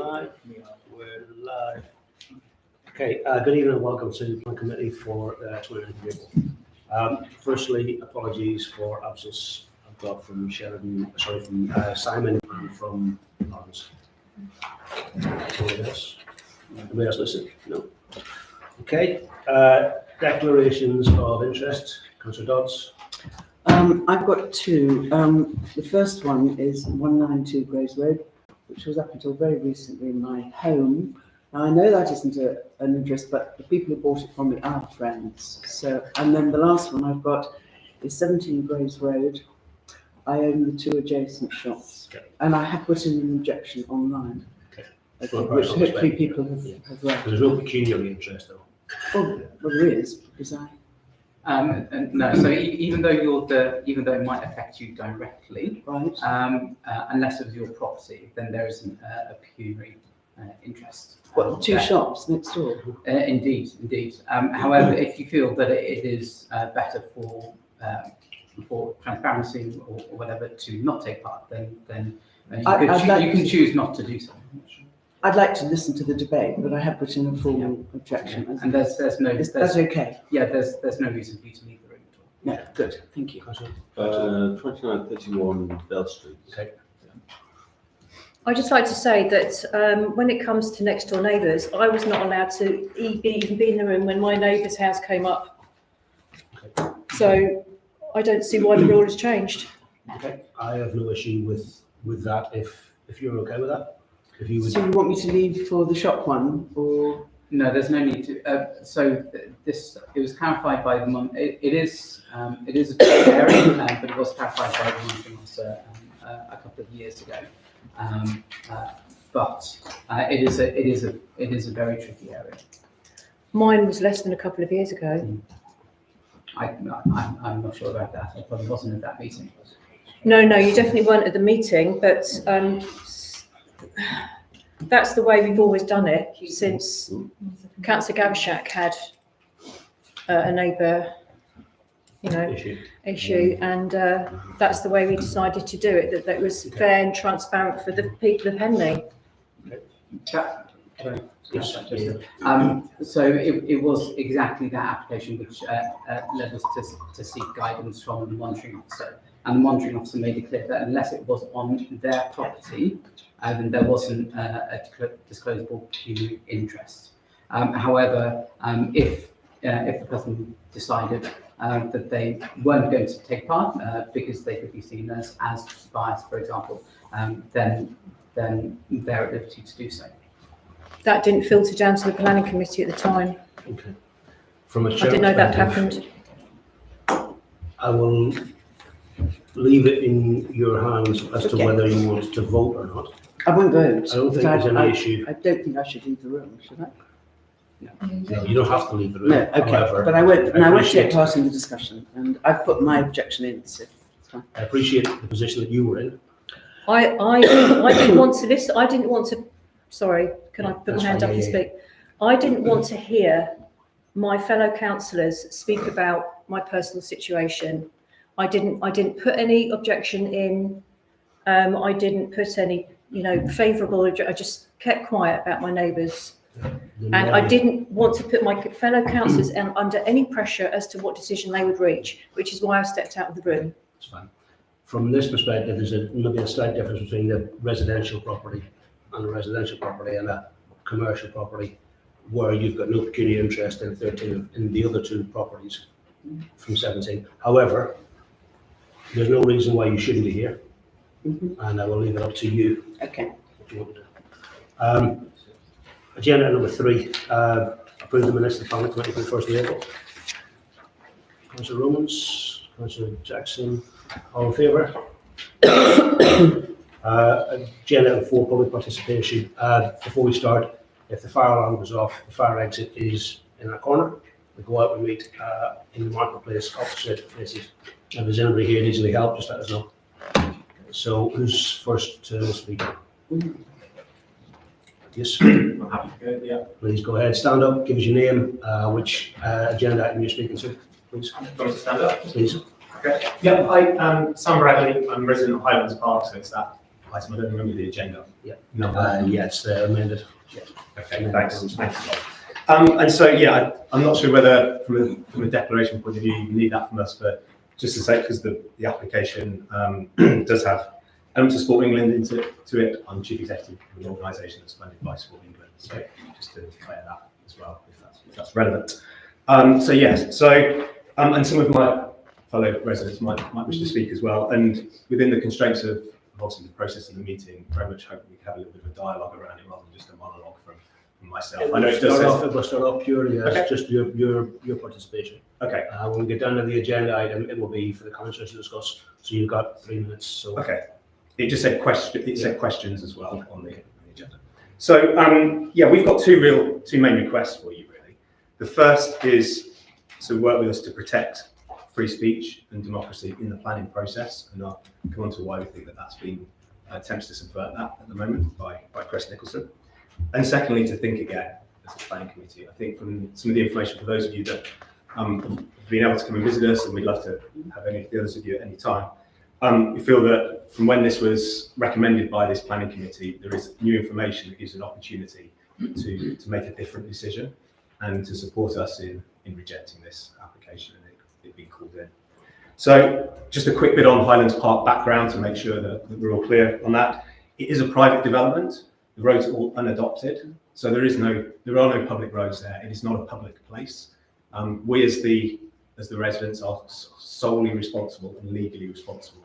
live. We're live. Okay, good evening and welcome to the Plan Committee for 29th of April. Firstly, apologies for absence. I've got from Simon and from Lawrence. Anybody else listen? No. Okay, declarations of interest. Councillor Dodds. I've got two. The first one is 192 Grays Road, which was up until very recently my home. Now I know that isn't an interest, but the people who bought it from me are friends. So, and then the last one I've got is 17 Grays Road. I own the two adjacent shops, and I have put in an objection online, which hopefully people have read. There's no pecuniary interest though. Oh, well there is, because no. So even though it might affect you directly, right. Unless it was your property, then there isn't a pecuniary interest. Well, two shops next door. Indeed. However, if you feel that it is better for transparency or whatever to not take part, then you can choose not to do so. I'd like to listen to the debate, but I have put in a formal objection. And there's no. That's okay. Yeah, there's no reason for you to leave the room at all. No, good. Thank you. 2931 Bell Street. Okay. I'd just like to say that when it comes to next door neighbours, I was not allowed to even be in the room when my neighbour's house came up. Okay. So I don't see why the rule has changed. Okay. I have no issue with that if you're okay with that. If you would. So you want me to leave for the shop one, or? No, there's no need to. It was clarified by the it is a tricky area, but it was clarified by the monitoring officer a couple of years ago. But it is a very tricky area. Mine was less than a couple of years ago. I'm not sure about that. I probably wasn't at that meeting. No, you definitely weren't at the meeting, but that's the way we've always done it since Councillor Gavashak had a neighbour, issue, and that's the way we decided to do it. That was fair and transparent for the people of Henley. So it was exactly that application which led us to seek guidance from the monitoring officer. And the monitoring officer made it clear that unless it was on their property, then there wasn't a disclosable pecuniary interest. However, if the person decided that they weren't going to take part because they could be seen as biased, for example, then they're at liberty to do so. That didn't filter down to the planning committee at the time. Okay. From a I didn't know that perspective, happened. I will leave it in your hands as to whether you want to vote or not. I won't vote. I don't think there's any issue. I don't think I should leave the room, should I? No, you don't have to leave the room. No, okay. However, But I won't appreciate- take part in the discussion, and I've put my objection in, so it's fine. I appreciate the position that you were in. I didn't want to listen. I didn't want to. Sorry, can I put my hand up and speak? I didn't want to hear my fellow councillors speak about my personal situation. I didn't put any objection in. I didn't put any, favourable. I just kept quiet about my neighbours, and I didn't want to put my fellow councillors under any pressure as to what decision they would reach, which is why I stepped out of the room. It's fine. From this perspective, there's maybe a slight difference between the residential property and a commercial property, where you've got no pecuniary interest in 13 in the other two properties from 17. However, there's no reason why you shouldn't be here, and I will leave it up to you. Okay. What you want to do. Agenda number 3, approve the minutes of the Planning Committee for the 1st of April. Councillor Romans, Councillor Jackson, all in favour? Agenda 4, public participation. Before we start, if the fire alarm goes off, the fire exit is in that corner. We go out and meet in the marketplace opposite places. If there's anybody here who needs any help, just let us know. So who's first to speak? Yes. I'm happy to go, yeah. Please go ahead, stand up, give us your name, which agenda item you're speaking to, please. Do you want me to stand up? Please. Okay. Yeah, hi, Sam Bradley. I'm resident of Highlands Park, so it's that item? I don't remember the agenda. Yeah. Number. Yeah, it's amended. Okay, thanks. And so, yeah, I'm not sure whether from a declaration point of view, you need that from us, but just to say, because the application does have elements of Sport England into it. I'm chief executive of an organisation that's funded by Sport England, so just to declare that as well, if that's relevant. So yes, so and some of my fellow residents might wish to speak as well, and within the constraints of obviously the process of the meeting, very much hope we can have a little bit of a dialogue around it rather than just a monologue from myself. I know it does It will start off purely as Okay. just your participation. Okay, When we get down to the agenda item, it will be for the councillors to discuss. So you've got 3 minutes. So okay. It just said question. It said questions as well on the agenda. So yeah, we've got two main requests for you really. The first is to work with us to protect free speech and democracy in the planning process, and I'll come on to why we think that that's been attempts to subvert that at the moment by Crest Nicholson. And secondly, to think again as a planning committee. I think from some of the information for those of you that have been able to come and visit us, and we'd love to have any of the others of you at any time. We feel that from when this was recommended by this planning committee, there is new information that gives an opportunity to make a different decision and to support us in rejecting this application and it being called in. So just a quick bit on Highlands Park background to make sure that we're all clear on that. It is a private development. The roads are all unadopted, so there are no public roads there. It is not a public place. We as the residents are solely responsible and legally responsible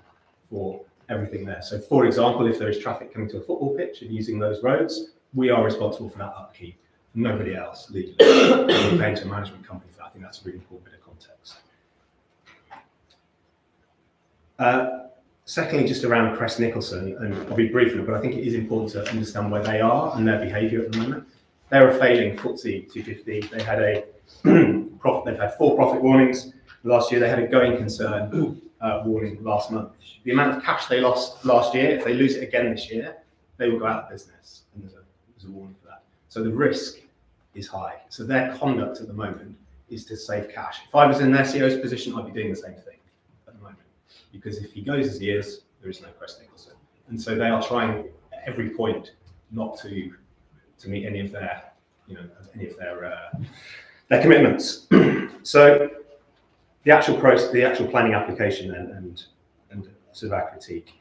for everything there. So for example, if there is traffic coming to a football pitch and using those roads, we are responsible for that upkeep, nobody else legally. We're paying to a management company for that. I think that's a really important bit of context. Secondly, just around Crest Nicholson, and I'll be brief, but I think it is important to understand where they are and their behaviour at the moment. They're a failing FTSE 250. They had they've had 4 profit warnings last year. They had a going concern warning last month. The amount of cash they lost last year, if they lose it again this year, they will go out of business, and there's a warning for that. So the risk is high. So their conduct at the moment is to save cash. If I was in their CEO's position, I'd be doing the same thing at the moment, because if he goes as he is, there is no Crest Nicholson. And so they are trying at every point not to meet any of their, their commitments. So the actual process, the actual planning application and sort of our critique.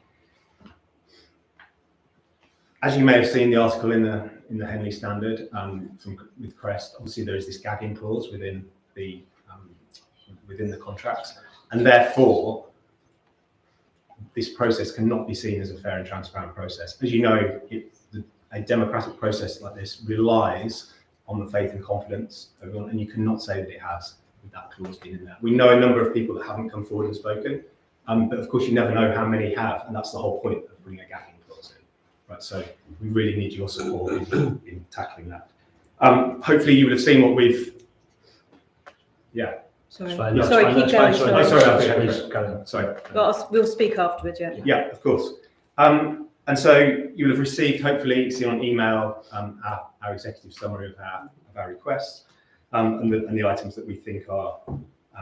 As you may have seen the article in the Henley Standard with Crest, obviously there is this gagging clause within the contracts, and therefore this process cannot be seen as a fair and transparent process. As you know, a democratic process like this relies on the faith and confidence of everyone, and you cannot say that it has with that clause being in there. We know a number of people that haven't come forward and spoken, but of course you never know how many have, and that's the whole point of putting a gagging clause in. Right, so we really need your support in tackling that. Hopefully you would have seen what we've, yeah. Sorry, It's fine, sorry, keep going. Sorry. Oh, sorry, Please, carry on. Sorry. Well, we'll speak afterwards, yeah. Yeah, of course. And so you will have received, hopefully, see on email, our executive summary of our requests and the items that we think are,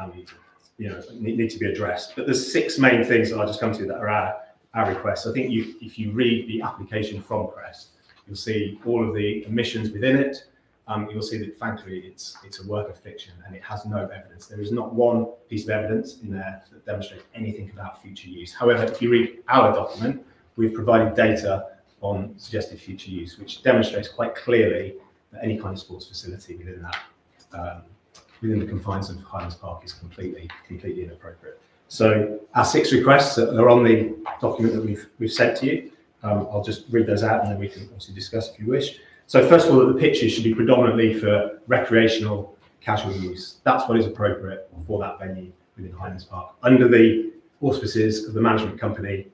need to be addressed. But there's 6 main things that I'll just come to that are our requests. I think if you read the application from Crest, you'll see all of the omissions within it. You'll see that, frankly, it's a work of fiction and it has no evidence. There is not one piece of evidence in there that demonstrates anything about future use. However, if you read our document, we've provided data on suggested future use, which demonstrates quite clearly that any kind of sports facility within that, within the confines of Highlands Park is completely inappropriate. So our 6 requests that are on the document that we've sent to you, I'll just read those out and then we can obviously discuss if you wish. So first of all, the pitches should be predominantly for recreational casual use. That's what is appropriate for that venue within Highlands Park, under the auspices of the management company,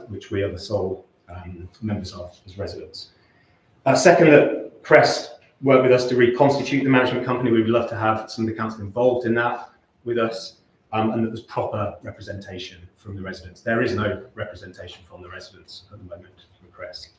which we are the sole members of as residents. Second, that Crest work with us to reconstitute the management company. We would love to have some of the council involved in that with us, and that there's proper representation from the residents. There is no representation from the residents at the moment from Crest.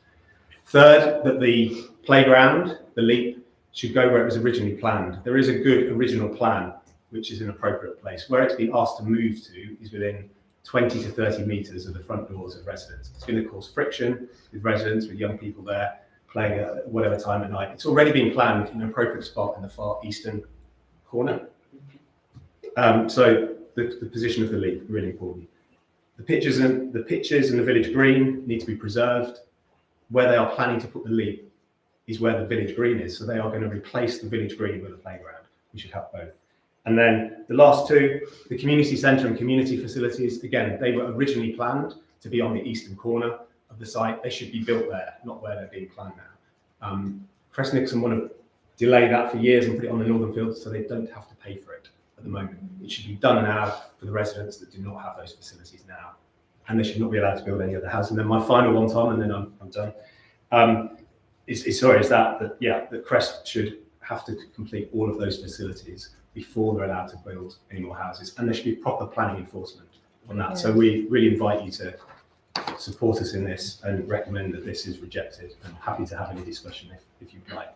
Third, that the playground, the leap, should go where it was originally planned. There is a good original plan, which is an appropriate place. Where it's been asked to move to is within 20 to 30 metres of the front doors of residents. It's going to cause friction with residents, with young people there playing at whatever time at night. It's already been planned in an appropriate spot in the far eastern corner. So the position of the leap, really important. The pitches and the village green need to be preserved. Where they are planning to put the leap is where the village green is. So they are going to replace the village green with a playground. We should have both. And then the last two, the community centre and community facilities, again, they were originally planned to be on the eastern corner of the site. They should be built there, not where they're being planned now. Crest Nicholson want to delay that for years and put it on the northern fields so they don't have to pay for it at the moment. It should be done now for the residents that do not have those facilities now. And they should not be allowed to build any other house. And then my final one, Tom, and then I'm done, is that Crest should have to complete all of those facilities before they're allowed to build any more houses. And there should be proper planning enforcement on that. So we really invite you to support us in this and recommend that this is rejected. I'm happy to have any discussion if you'd like.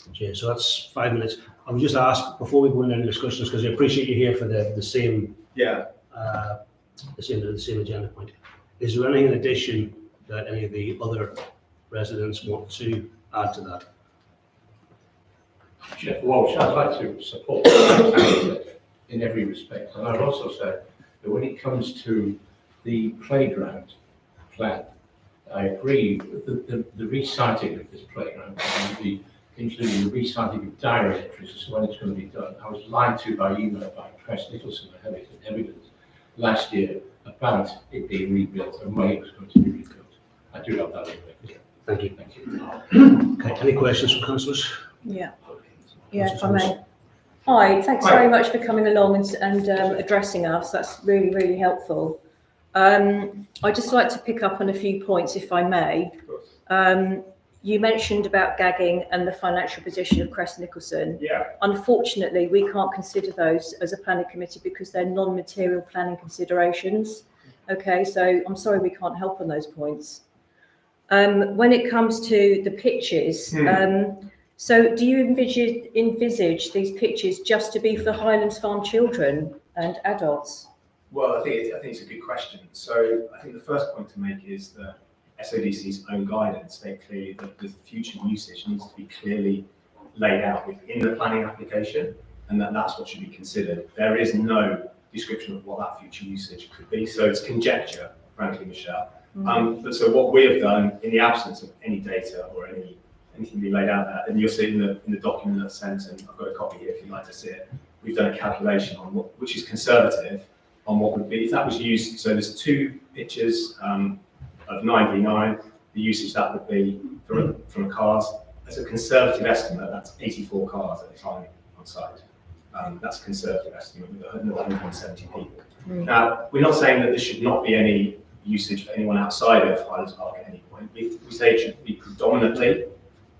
Okay, so that's 5 minutes. I would just ask, before we go into any discussions, because I appreciate you here for the same the same agenda point. Is there anything in addition that any of the other residents want to add to that? Jeff Walsh, I'd like to support that in every respect. And I'd also say that when it comes to the playground plan, I agree with the reciting of this playground, and including the reciting of diary entries as to when it's going to be done. I was lied to by email by Crest Nicholson, I have it in evidence, last year about it being rebuilt and when it was going to be rebuilt. I do have that in there. Thank you. Thank you. Okay, any questions from councillors? Yeah, if I may. Hi, thanks very much for coming along and addressing us. That's really, really helpful. I'd just like to pick up on a few points, if I may. You mentioned about gagging and the financial position of Crest Nicholson. Yeah. Unfortunately, we can't consider those as a planning committee because they're non-material planning considerations. Okay, so I'm sorry we can't help on those points. When it comes to the pitches, so do you envisage these pitches just to be for Highlands Farm children and adults? Well, I think it's a good question. So I think the first point to make is that SODC's own guidance state clearly that the future usage needs to be clearly laid out within the planning application, and that's what should be considered. There is no description of what that future usage could be, so it's conjecture, frankly, Michelle. But so what we have done in the absence of any data or anything being laid out there, and you'll see it in the document that's sent, and I've got a copy here if you'd like to see it. We've done a calculation on which is conservative on what would be if that was used. So there's 2 pitches of 9v9. The usage that would be from cars. As a conservative estimate, that's 84 cars at a time on site. That's a conservative estimate with 170 people. Now, we're not saying that there should not be any usage for anyone outside of Highlands Park at any point. We say it should be predominantly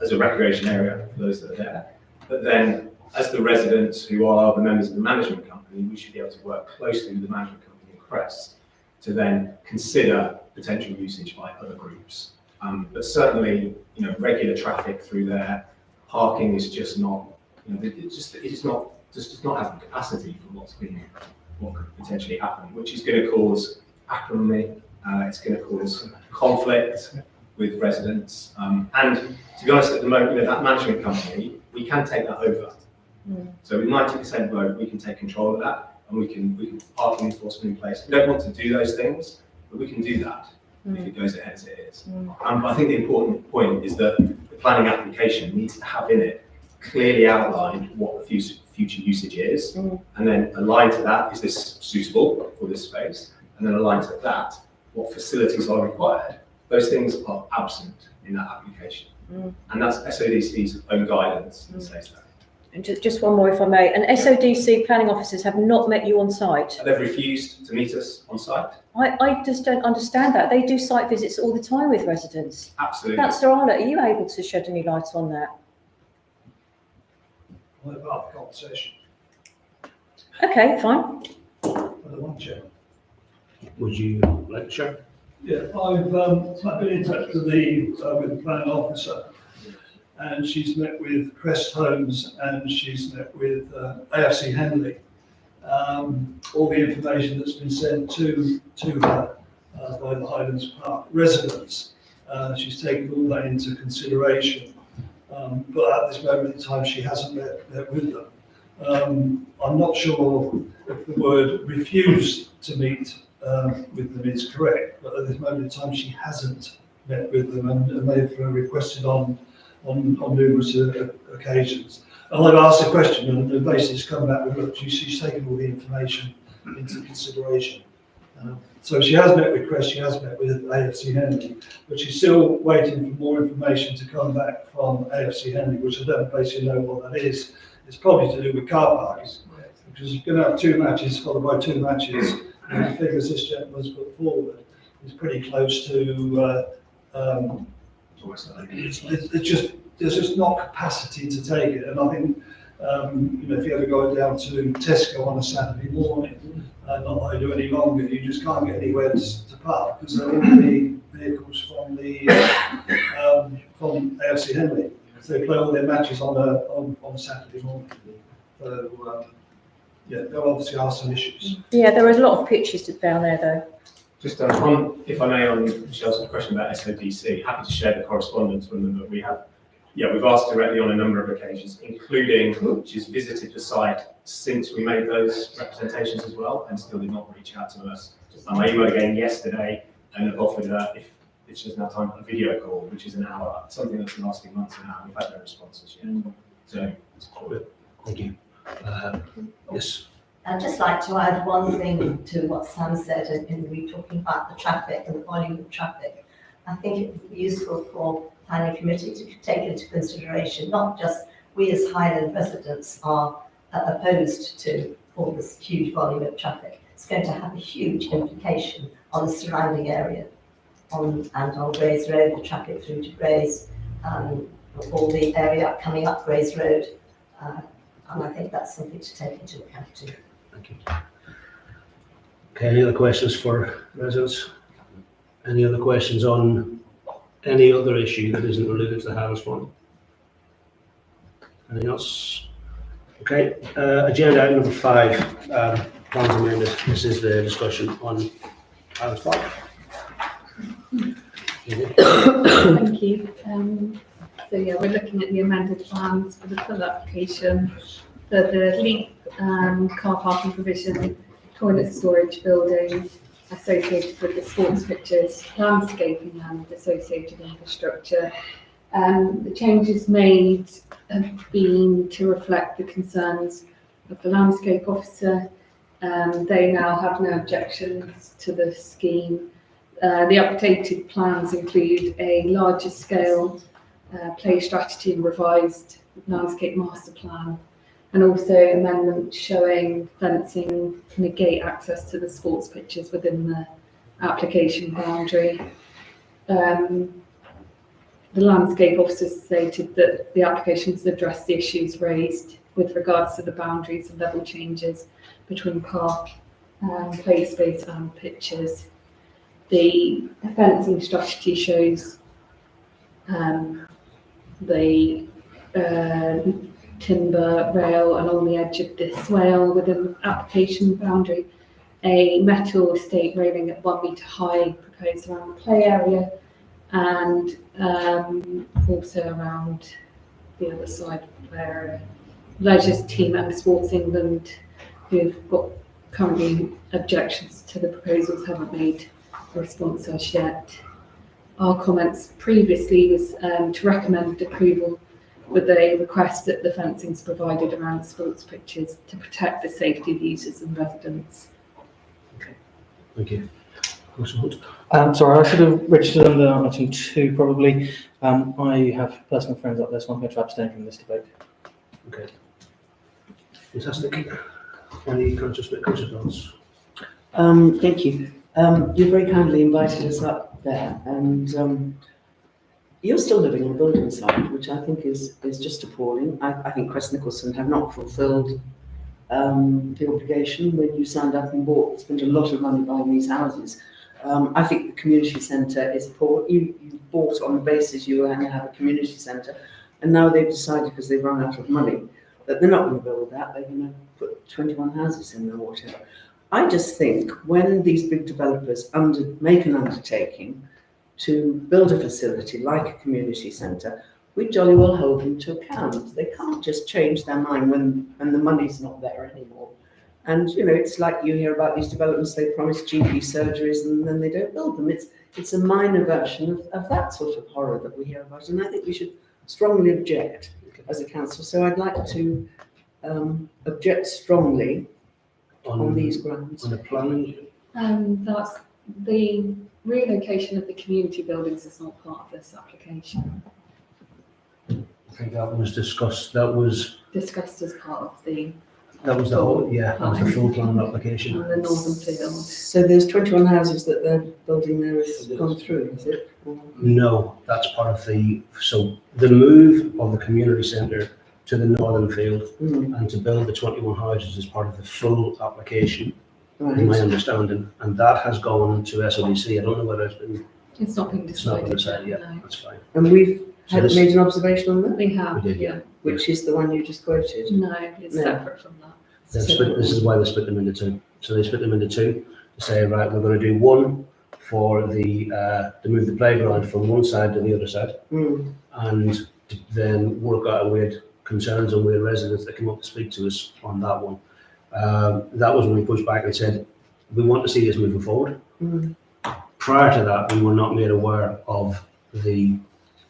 as a recreation area for those that are there. But then, as the residents who are the members of the management company, we should be able to work closely with the management company and Crest to then consider potential usage by other groups. But certainly, regular traffic through there, parking is just not, it does not have the capacity for what could potentially happen, which is going to cause acrimony. It's going to cause conflict with residents. And to be honest, at the moment, that management company, we can take that over. So with 90% vote, we can take control of that, and we can put parking enforcement in place. We don't want to do those things, but we can do that if it goes ahead as it is. But I think the important point is that the planning application needs to have in it clearly outlined what the future usage is, and then aligned to that, is this suitable for this space? And then aligned to that, what facilities are required. Those things are absent in that application. And that's SODC's own guidance that says that. And just one more, if I may. And SODC planning officers have not met you on site. They've refused to meet us on site. I just don't understand that. They do site visits all the time with residents. Absolutely. Councillor Arlott, are you able to shed any light on that? What about the conversation? Okay, fine. For the one chair. Would you like to share? Yeah, I've been in touch with the planning officer, and she's met with Crest Homes and she's met with AFC Henley, all the information that's been sent to her by the Highlands Park residents. She's taken all that into consideration, but at this moment in time, she hasn't met with them. I'm not sure if the word refuse to meet with them is correct, but at this moment in time, she hasn't met with them, and they've requested on numerous occasions. And I've asked a question, and the basically has come back with, look, she's taken all the information into consideration. So she has met with Crest, she has met with AFC Henley, but she's still waiting for more information to come back from AFC Henley, which I don't basically know what that is. It's probably to do with car parking, because you're going to have 2 matches followed by 2 matches, and the figures this gentleman's put forward is pretty close to. There's just not capacity to take it, and I think if you ever go down to Tesco on a Saturday morning, not that I do any longer, you just can't get anywhere to park because there are already vehicles from AFC Henley. So they play all their matches on a Saturday morning. So there obviously are some issues. Yeah, there are a lot of pitches down there though. Just on, if I may, on Michelle's question about SODC, happy to share the correspondence from them that we have. Yeah, we've asked directly on a number of occasions, including she's visited the site since we made those representations as well, and still did not reach out to us. I emailed again yesterday and have offered her, if she doesn't have time, a video call, which is an hour, something that's been asking months now. We've had no responses yet. So it's good. Thank you. Yes. I'd just like to add one thing to what Sam said in we talking about the traffic and the volume of traffic. I think it would be useful for planning committee to take into consideration, not just we as Highland residents are opposed to all this huge volume of traffic. It's going to have a huge implication on the surrounding area, on Grays Road, the traffic through to Grays, all the area coming up Grays Road, and I think that's something to take into account too. Thank you. Okay, any other questions for residents? Any other questions on any other issue that isn't related to the Highlands Forum? Anything else? Okay, agenda item number 5, plans amended. This is the discussion on Highlands Park. Thank you. So yeah, we're looking at the amended plans for the full application for the LEAP car parking provision, toilet storage building associated with the sports pitches, landscaping and associated infrastructure. The changes made have been to reflect the concerns of the landscape officer. They now have no objections to the scheme. The updated plans include a larger scale play strategy and revised landscape master plan, and also amendments showing fencing to negate access to the sports pitches within the application boundary. The landscape officer stated that the application has addressed the issues raised with regards to the boundaries and level changes between park, play space and pitches. The fencing strategy shows the timber rail along the edge of the swale within the application boundary, a metal estate railing at 1 metre high proposed around the play area, and also around the other side of the play area. Leisure's team and Sports England, who've got currently objections to the proposals, haven't made a response as yet. Our comments previously was to recommend approval with a request that the fencing is provided around sports pitches to protect the safety of users and residents. Thank you. Councillor Hunt. Sorry, I should have registered under item 2 probably. I have personal friends up there, so I'm going to abstain from this debate. Okay. Fantastic. Any Councillor Dodds? Thank you. You very kindly invited us up there, and you're still living on the building site, which I think is just appalling. I think Crest Nicholson have not fulfilled the obligation when you signed up and spent a lot of money buying these houses. I think the community centre is poor. You bought on the basis you were going to have a community centre, and now they've decided, because they've run out of money, that they're not going to build that, they're going to put 21 houses in there or whatever. I just think when these big developers make an undertaking to build a facility like a community centre, we jolly well hold them to account. They can't just change their mind when the money's not there anymore. And, you know, it's like you hear about these developments, they promise GP surgeries and then they don't build them. It's a minor version of that sort of horror that we hear about. And I think we should strongly object as a council. So I'd like to object strongly on these grounds. On the planning, That's the relocation of the community buildings is not part of this application, I think that was discussed, that was discussed as part of the the whole, that was the full plan application. on the northern field. So there's 21 houses that they're building there has gone through, is it? Or- No, that's part of so the move of the community centre to the northern field Mm, and to build the 21 houses is part of the full application, in my right. understanding, and that has gone to SODC. I don't know whether It's not been it's not been decided decided yet, no. that's fine. And we've So had this- made an observation on that, We have, We did, yeah. which is the one you just quoted. No, it's No. separate from that. This is why they split them into two. So they split them into two to say, right, we're going to do one for to move the playground from one side to the other side, Mm, and to then work out with concerns and with residents that come up to speak to us on that one. That was when we pushed back and said, we want to see this moving forward. mm, Prior to that, we were not made aware of the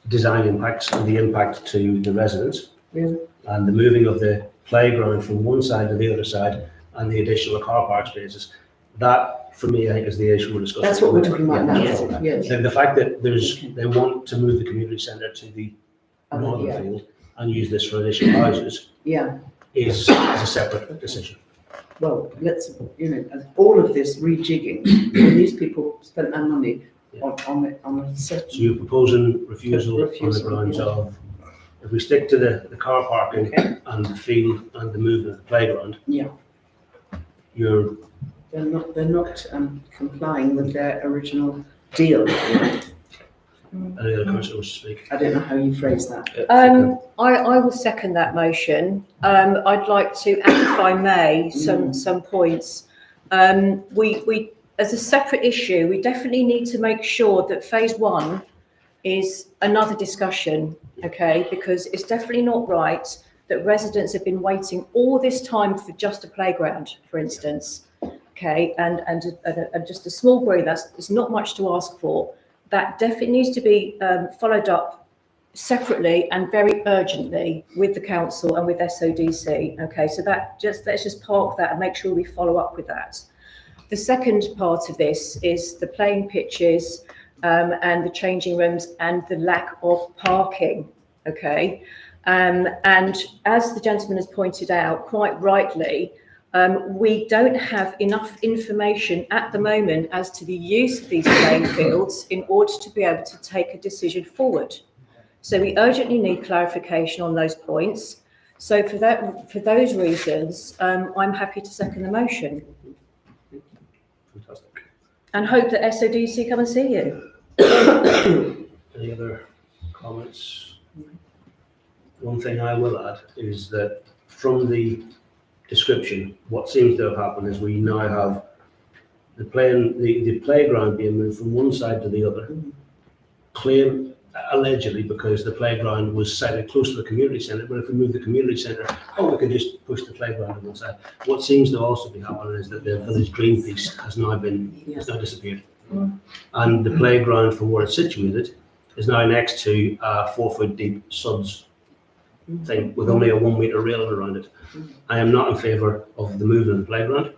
design impacts and the impact to the residents. yeah. And the moving of the playground from one side to the other side and the additional car park spaces. That, for me, I think is the issue we're discussing. That's what we're talking about now, Yeah. yes. The fact that they want to move the community centre to the northern Yeah, field and use this for additional houses yeah. is a separate decision. Well, as all of this rejigging, and these people spent their money on a So certain. you're proposing refusal on the Refusal, grounds yeah. of, if we stick to the car parking Okay. and the field and the movement of the playground, Yeah, you're, they're not complying with their original deal. any other councillor wants to speak? I don't know how you phrase that. I will second that motion. I'd like to add, if I may, some points. We, as a separate issue, we definitely need to make sure that phase one is another discussion, okay? Because it's definitely not right that residents have been waiting all this time for just a playground, for instance, okay? And just a small green, it's not much to ask for. That definitely needs to be followed up separately and very urgently with the council and with SODC. Okay, so let's just park that and make sure we follow up with that. The second part of this is the playing pitches and the changing rooms and the lack of parking. Okay, and as the gentleman has pointed out quite rightly, we don't have enough information at the moment as to the use of these playing fields in order to be able to take a decision forward. So we urgently need clarification on those points. So for those reasons, I'm happy to second the motion Fantastic. and hope that SODC come and see you. Any other comments? One thing I will add is that from the description, what seems to have happened is we now have the playground being moved from one side to the other, claim allegedly because the playground was sited close to the community centre, but if we move the community centre, we can just push the playground to one side. What seems to also be happening is that the village green piece has now disappeared. And the playground from where it's situated is now next to a 4-foot deep suds thing with only a 1 metre railing around it. I am not in favour of the movement of the playground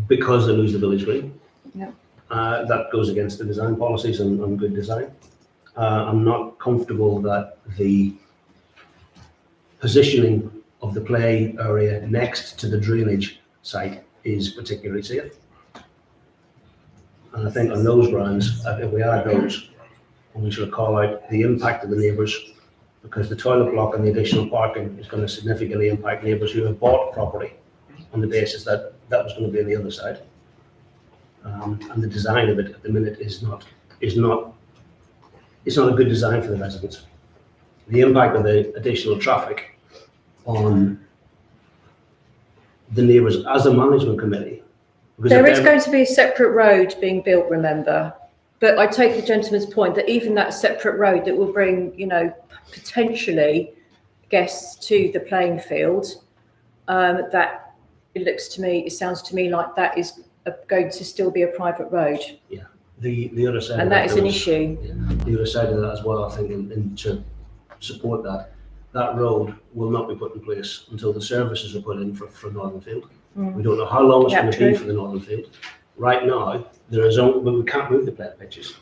because they lose the village green. Yeah. That goes against the design policies and good design. I'm not comfortable that the positioning of the play area next to the drainage site is particularly safe. And I think on those grounds, if we add those, we should call out the impact of the neighbours, because the toilet block and the additional parking is going to significantly impact neighbours who have bought property on the basis that that was going to be on the other side. And the design of it at the minute is not a good design for the residents. The impact of the additional traffic on the neighbours as a management committee? Because There if is they're- going to be a separate road being built, remember? But I take the gentleman's point that even that separate road that will bring, potentially guests to the playing field, that it sounds to me like that is going to still be a private road. the other side of And that is an there was- issue. The other side of that as well, I think, and to support that road will not be put in place until the services are put in for Northern Field. We don't know how long it's Yeah, going to true. be for the Northern Field. Right now, but we can't move the playing pitches.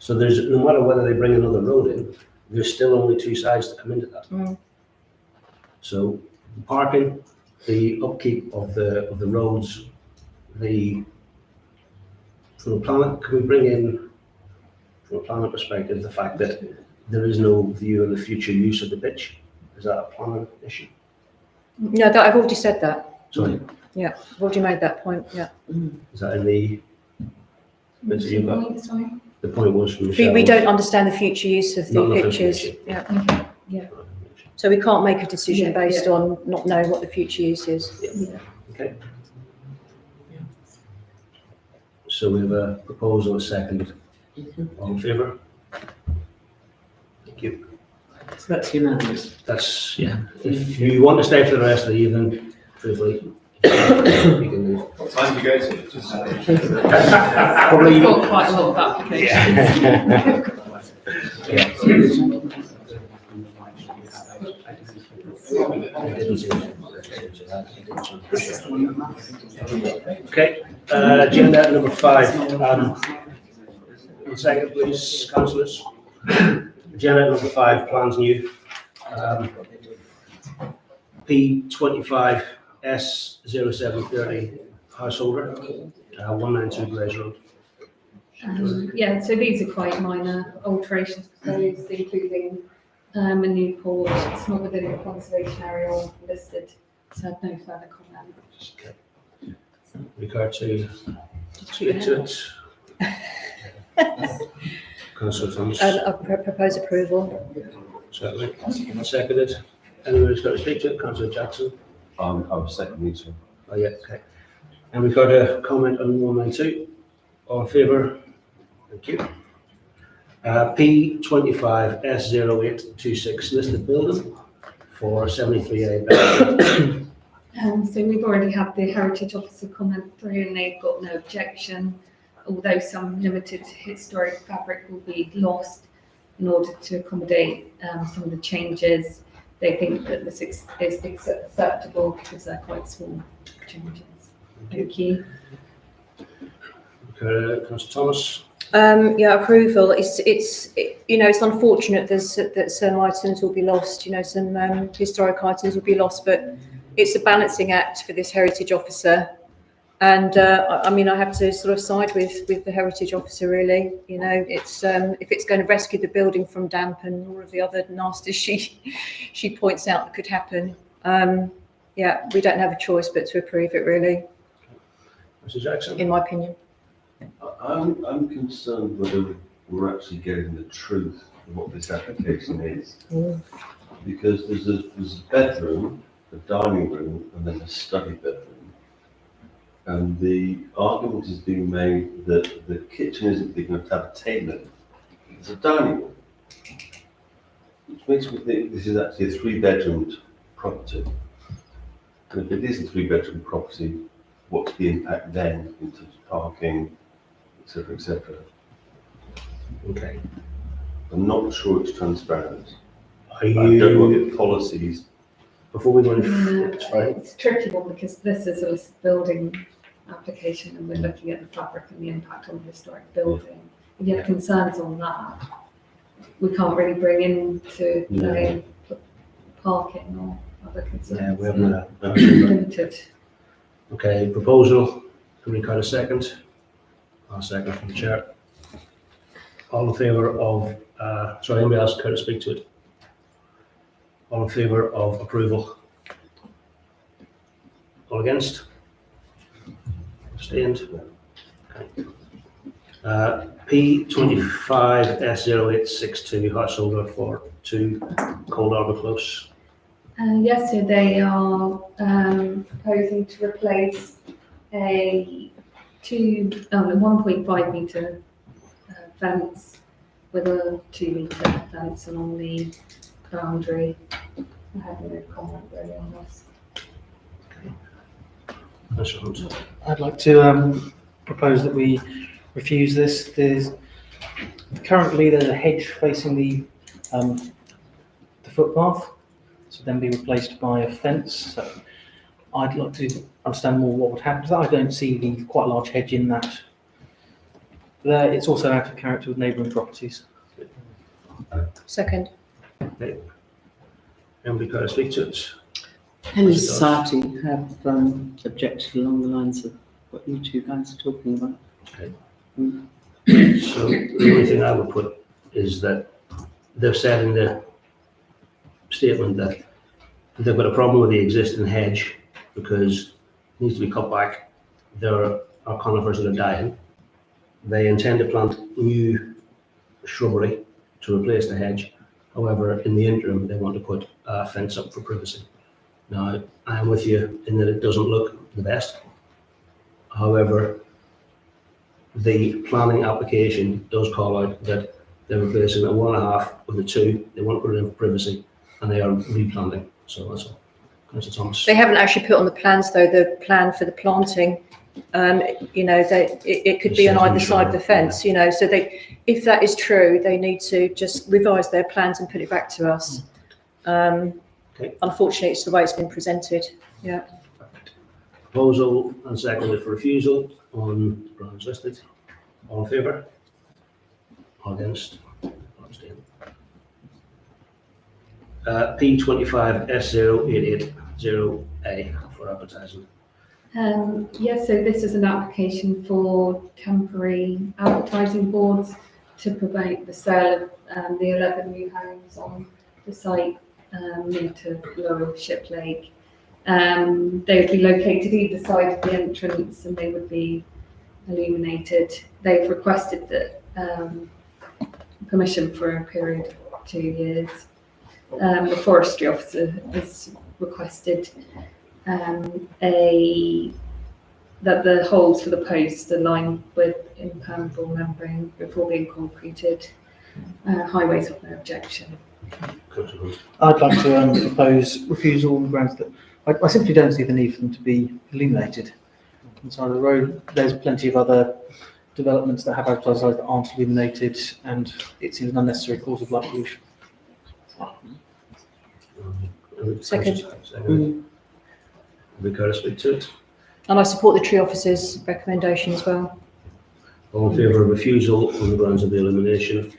So no matter whether they bring another road in, there's still only two sides to come into that. So parking, the upkeep of the roads, from a planning, can we bring in, from a planning perspective, the fact that there is no view of the future use of the pitch? Is that a planning issue? No, I've already said that. Sorry, I've already made that point, yeah. is that in the, bits that you've got? Sorry. The point was from Michelle. We don't understand the future use of the Not nothing pitches. future. Yeah. So we can't make a decision Yeah, based on not knowing what the future use is. Okay. So we have a proposal, a second. All in favour? Thank you. So that's unanimous. That's, if you want to stay for the rest of the evening, feel free. You can leave. What time do you go to? Probably. We've got quite a lot of applications. Okay, agenda item number 5. One second, please, councillors. Agenda item number 5, plans new. P25 S0730 householder, 192 Grays Road. Yeah, so these are quite minor alterations proposed, including a new porch. It's not within the conservation area or listed, so I've no further comment. Regard to speak to it. Councillor Thomas. I propose approval. Certainly. Seconded. Anyone who's got to speak to it? Councillor Jackson. I was seconding it. Oh, yeah, okay. And we've got a comment on 192. All in favour? Thank you. P25 S0826 listed building for 73A. So we've already had the Heritage Officer comment through and they've got no objection, although some limited historic fabric will be lost in order to accommodate some of the changes. They think that this is acceptable because they're quite small changes. Thank you. Councillor Thomas. Approval. It's unfortunate that some items will be lost, some historic items will be lost, but it's a balancing act for this heritage officer. And I have to sort of side with the heritage officer, really. It's if it's going to rescue the building from damp and all of the other nasties she points out that could happen. We don't have a choice but to approve it, really, Mr. Jackson. in my opinion. I'm concerned whether we're actually getting the truth of what this application is. Because there's a bedroom, a dining room, and then a study bedroom. And the argument is being made that the kitchen isn't big enough to have a table in it. It's a dining room. Which makes me think this is actually a 3-bedroomed property. And if it is a 3-bedroom property, what's the impact then in terms of parking, etc., etc.? Okay. I'm not sure it's transparent. Are I don't know what you, the policies. before we go any It's a tricky one because this is a listed building application and we're looking at the fabric and the impact on the historic building. If you have concerns on that, we can't really bring into play parking or other concerns. we haven't had a Limited. Okay, proposal. Can we cut a second? I'll second from the chair. All in favour of, anybody else care to speak to it? All in favour of approval? All against? Abstained? Okay. P25 S0862 householder for 2 Cold Harbour Close. Yes, so they are proposing to replace a 1.5 metre fence with a 2 metre fence along the boundary. I have no comment really on this. Councillor Hunt. I'd like to propose that we refuse this. Currently there's a hedge facing the footpath, so then be replaced by a fence. So I'd like to understand more what would happen to that. I don't see the quite large hedge in that. There, it's also out of character with neighbouring properties. Second. Anybody care to speak to it? Henley Society have objected along the lines of what you two guys are talking about. So the only thing I would put is that they've said in the statement that they've got a problem with the existing hedge because it needs to be cut back. There are conifers that are dying. They intend to plant new shrubbery to replace the hedge. However, in the interim, they want to put a fence up for privacy. Now, I am with you in that it doesn't look the best. However, the planning application does call out that they're replacing a 1.5 with a 2. They want to put it in for privacy, and they are replanting. So that's all. Councillor Thomas. They haven't actually put on the plans though the plan for the planting. You know, it could be on either side of the fence. You know, so if that is true, they need to just revise their plans and put it back to us. Okay. Unfortunately, it's the way it's been presented. Yeah. Proposal and seconded for refusal on grounds listed. All in favour? All against? Abstain. P25 S0880A for advertising. Yes, so this is an application for temporary advertising boards to promote the sale of the 11 new homes on the site near to Laurel Ship Lake. They would be located either side of the entrance and they would be illuminated. They've requested that permission for a period of 2 years. The forestry officer has requested that the holes for the posts are lined with impermeable membrane before being concreted. Highways have no objection. I'd like to propose refusal on the grounds that I simply don't see the need for them to be illuminated. On the side of the road, there's plenty of other developments that have advertised that aren't illuminated, and it seems an unnecessary cause of light pollution. Second. We care to speak to it? And I support the tree officer's recommendation as well. All in favour of refusal on the grounds of the elimination?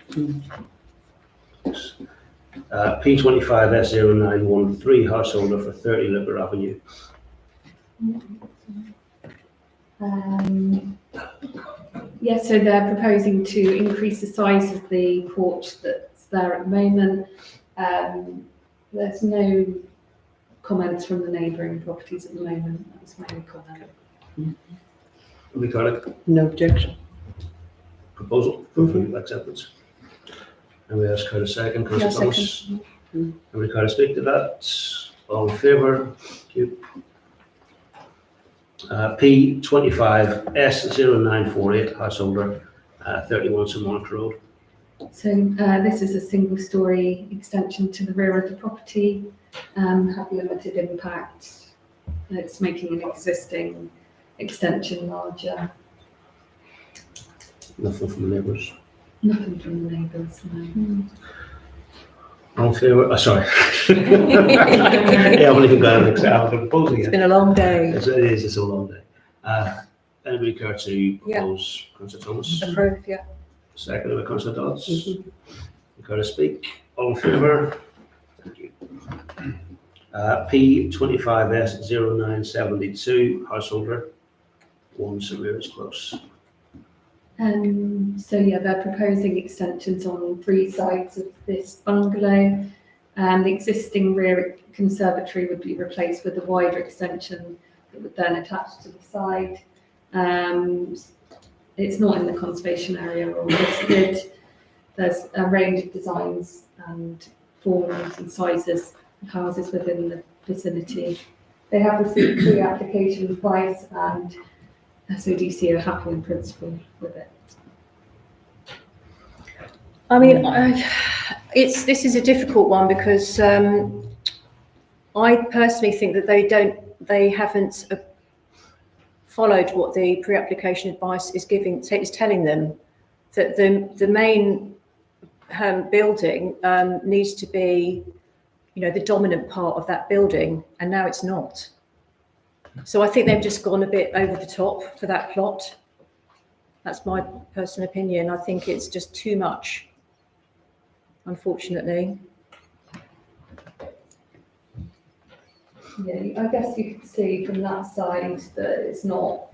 P25 S0913 householder for 30 Liver Avenue. Yes, so they're proposing to increase the size of the porch that's there at the moment. There's no comments from the neighbouring properties at the moment. That's my only comment. We care to No objection. proposal for acceptance? And we ask her to second, Councillor Thomas. And we care to speak to that? All in favour? Thank you. P25 S0948 householder, 31 St Monica Road. So this is a single-storey extension to the rear of the property, have limited impact. It's making an existing extension larger. Nothing from the neighbours. Nothing from the neighbours, no. All in favour? Sorry. Yeah, I'm even going to accept the proposal It's again. been a long day. It is, it's a long day. Anybody care to propose? Councillor Thomas? Approve, yeah. Second by Councillor Dodds. Care to speak? All in favour? Thank you. P25 S0972 householder, 1 St Mary's Close. So yeah, they're proposing extensions on 3 sides of this bungalow. The existing rear conservatory would be replaced with a wider extension that would then attach to the side. It's not in the conservation area or listed. There's a range of designs and forms and sizes houses within the vicinity. They have received pre-application advice and SODC are happy in principle with it. I mean, this is a difficult one because I personally think that they haven't followed what the pre-application advice is telling them, that the main building needs to be, the dominant part of that building, and now it's not. So I think they've just gone a bit over the top for that plot. That's my personal opinion. I think it's just too much, unfortunately. Yeah, I guess you could see from that side that it's not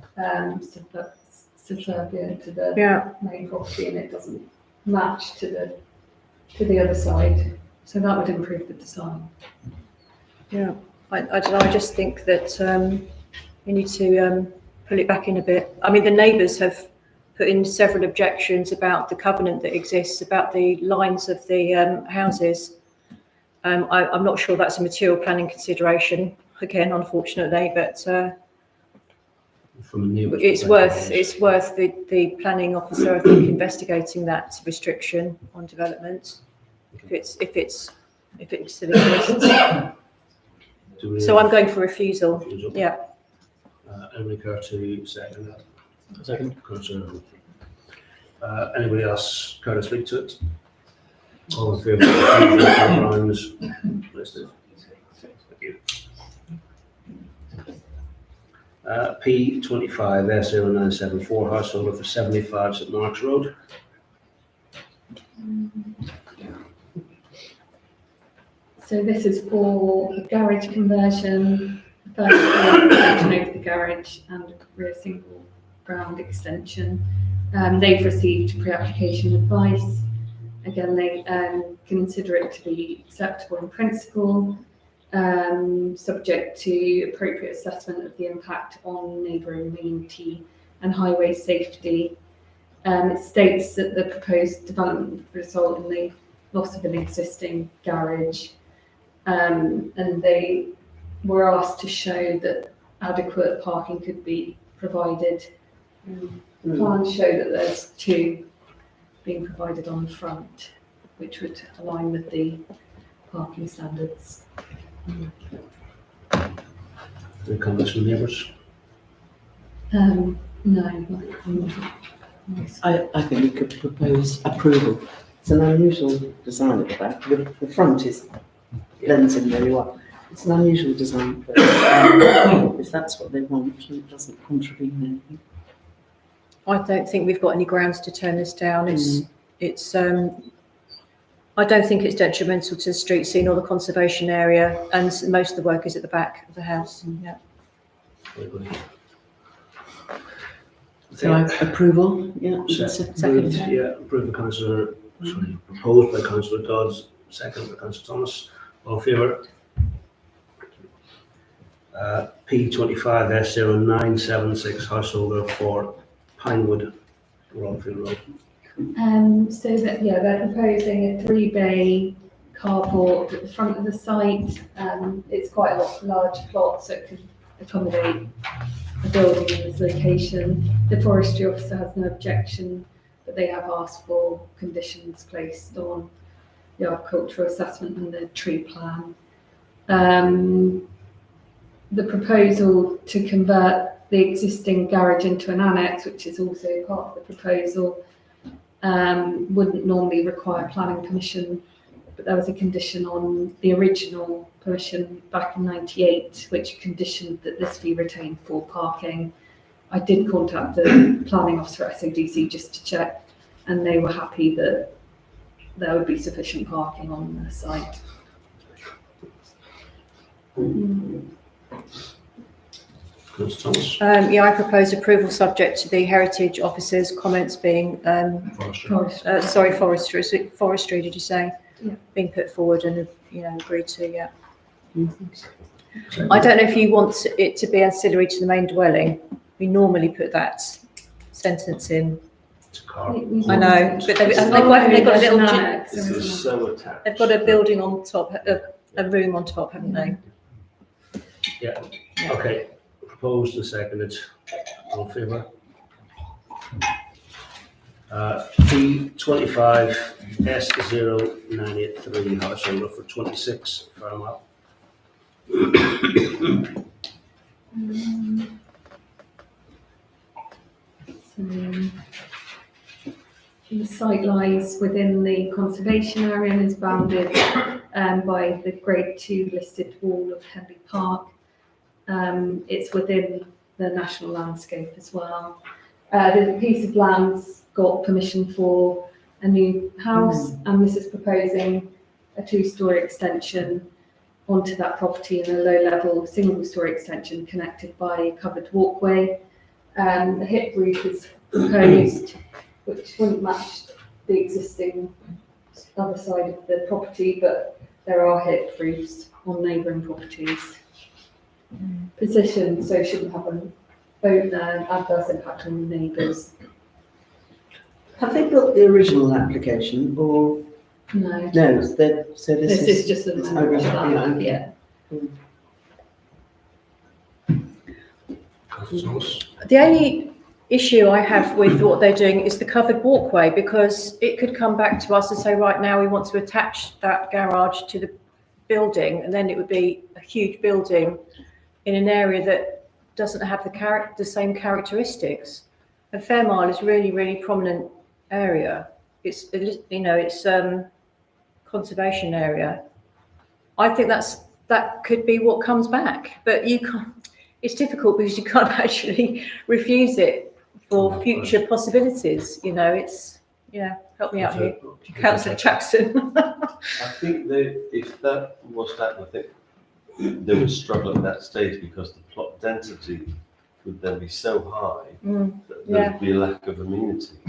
subservient to the main property, and it doesn't match to the other side. So that would improve the design. Yeah, I don't know. I just think that you need to pull it back in a bit. I mean, the neighbours have put in several objections about the covenant that exists, about the lines of the houses. I'm not sure that's a material planning consideration, again, unfortunately, but From a neighbour's it's perspective, worth the planning officer, I think, investigating that restriction on development if it still exists. do we- So I'm going for refusal. Refusal? Yeah. Anybody care to second that? Second. Councillor. Anybody else care to speak to it? All in favour of the refusal, grounds listed? Thank you. P25 S0974, householder for 75 St Mark's Road. So this is for a garage conversion, first floor extension over the garage and rear single ground extension. They've received pre-application advice. Again, they consider it to be acceptable in principle, subject to appropriate assessment of the impact on neighbouring amenity and highway safety. It states that the proposed development would result in the loss of an existing garage, and they were asked to show that adequate parking could be provided. The plans show that there's two being provided on the front, which would align with the parking standards. Any comments from neighbours? No. I think we could propose approval. It's an unusual design at the back. The front blends in very well. It's an unusual design, but if that's what they want, it doesn't contravene anything. I don't think we've got any grounds to turn this down. It's I don't think it's detrimental to the street scene or the conservation area, and most of the work is at the back of the house. Yeah. Anybody? So approval, yeah. Second. Yeah, approved by councillor, proposed by councillor Dodds, second by councillor Thomas. All in favour? P25 S0976, householder for Pinewood, Rockfield Road. So that, yeah, they're proposing a 3-bay carport at the front of the site. It's quite a large plot, so it could accommodate a building in this location. The forestry officer has no objection, but they have asked for conditions placed on the agricultural assessment and the tree plan. The proposal to convert the existing garage into an annex, which is also part of the proposal, wouldn't normally require planning permission, but there was a condition on the original permission back in '98, which conditioned that this be retained for parking. I did contact the planning officer at SODC just to check, and they were happy that there would be sufficient parking on the site. Councillor Thomas. Yeah, I propose approval subject to the heritage officer's comments being, forestry, did you say? Yeah. Being put forward and, agreed to, yeah. I don't know if you want it to be ancillary to the main dwelling. We normally put that sentence in. It's a car. I know, but they've got a little, This is so attacked. they've got a building on top, a room on top, haven't they? Okay, proposed and seconded, all in favour? P25 S0983 householder for 26 Fairmount. The site lies within the conservation area and is bounded by the Grade 2 listed wall of Henley Park. It's within the national landscape as well. The piece of land's got permission for a new house, and this is proposing a 2-storey extension onto that property in a low-level single-storey extension connected by a covered walkway. The hip roof is proposed, which wouldn't match the existing other side of the property, but there are hip roofs on neighbouring properties. Positioned, so it shouldn't have an adverse impact on the neighbours. Have they built the original application or? No. No, so This is just an it's amendment to original, that, yeah. The only issue I have with what they're doing is the covered walkway, because it could come back to us and say, right now we want to attach that garage to the building, and then it would be a huge building in an area that doesn't have the same characteristics. And Fairmile is really, really prominent area. It's conservation area. I think that could be what comes back, but you can't. It's difficult because you can't actually refuse it for future possibilities. Help me out here, Councillor Jackson. I think if that was that, I think they would struggle at that stage because the plot density would then be so high that there would be a lack of amenity.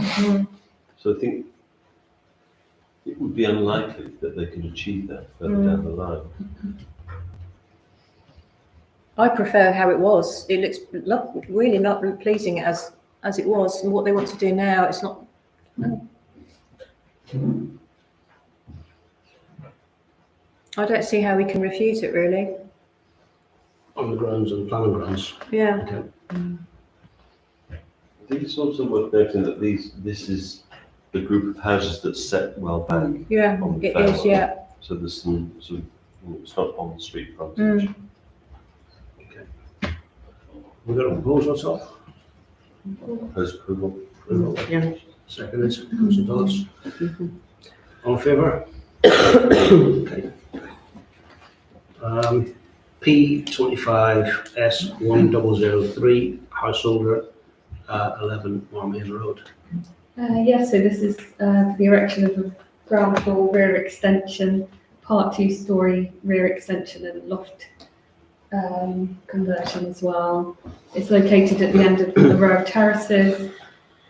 So I think it would be unlikely that they could achieve that further down the line. I prefer how it was. It looks really not pleasing as it was, and what they want to do now, it's not. No. I don't see how we can refuse it, really. On the grounds and planning grounds. Yeah. Okay. I think it's also worth noting that this is the group of houses that's set well back. Yeah, on the it is. Fairmont. Yeah. So there's some it's not on the street frontage. We've got a proposal at all? Post approval. Yeah. Seconded, Councillor Dodds. All in favour? Okay. P25 S1003 householder, 11 Marmion Road. So this is the erection of a ground floor rear extension, part 2-storey rear extension and loft conversion as well. It's located at the end of the row of terraces.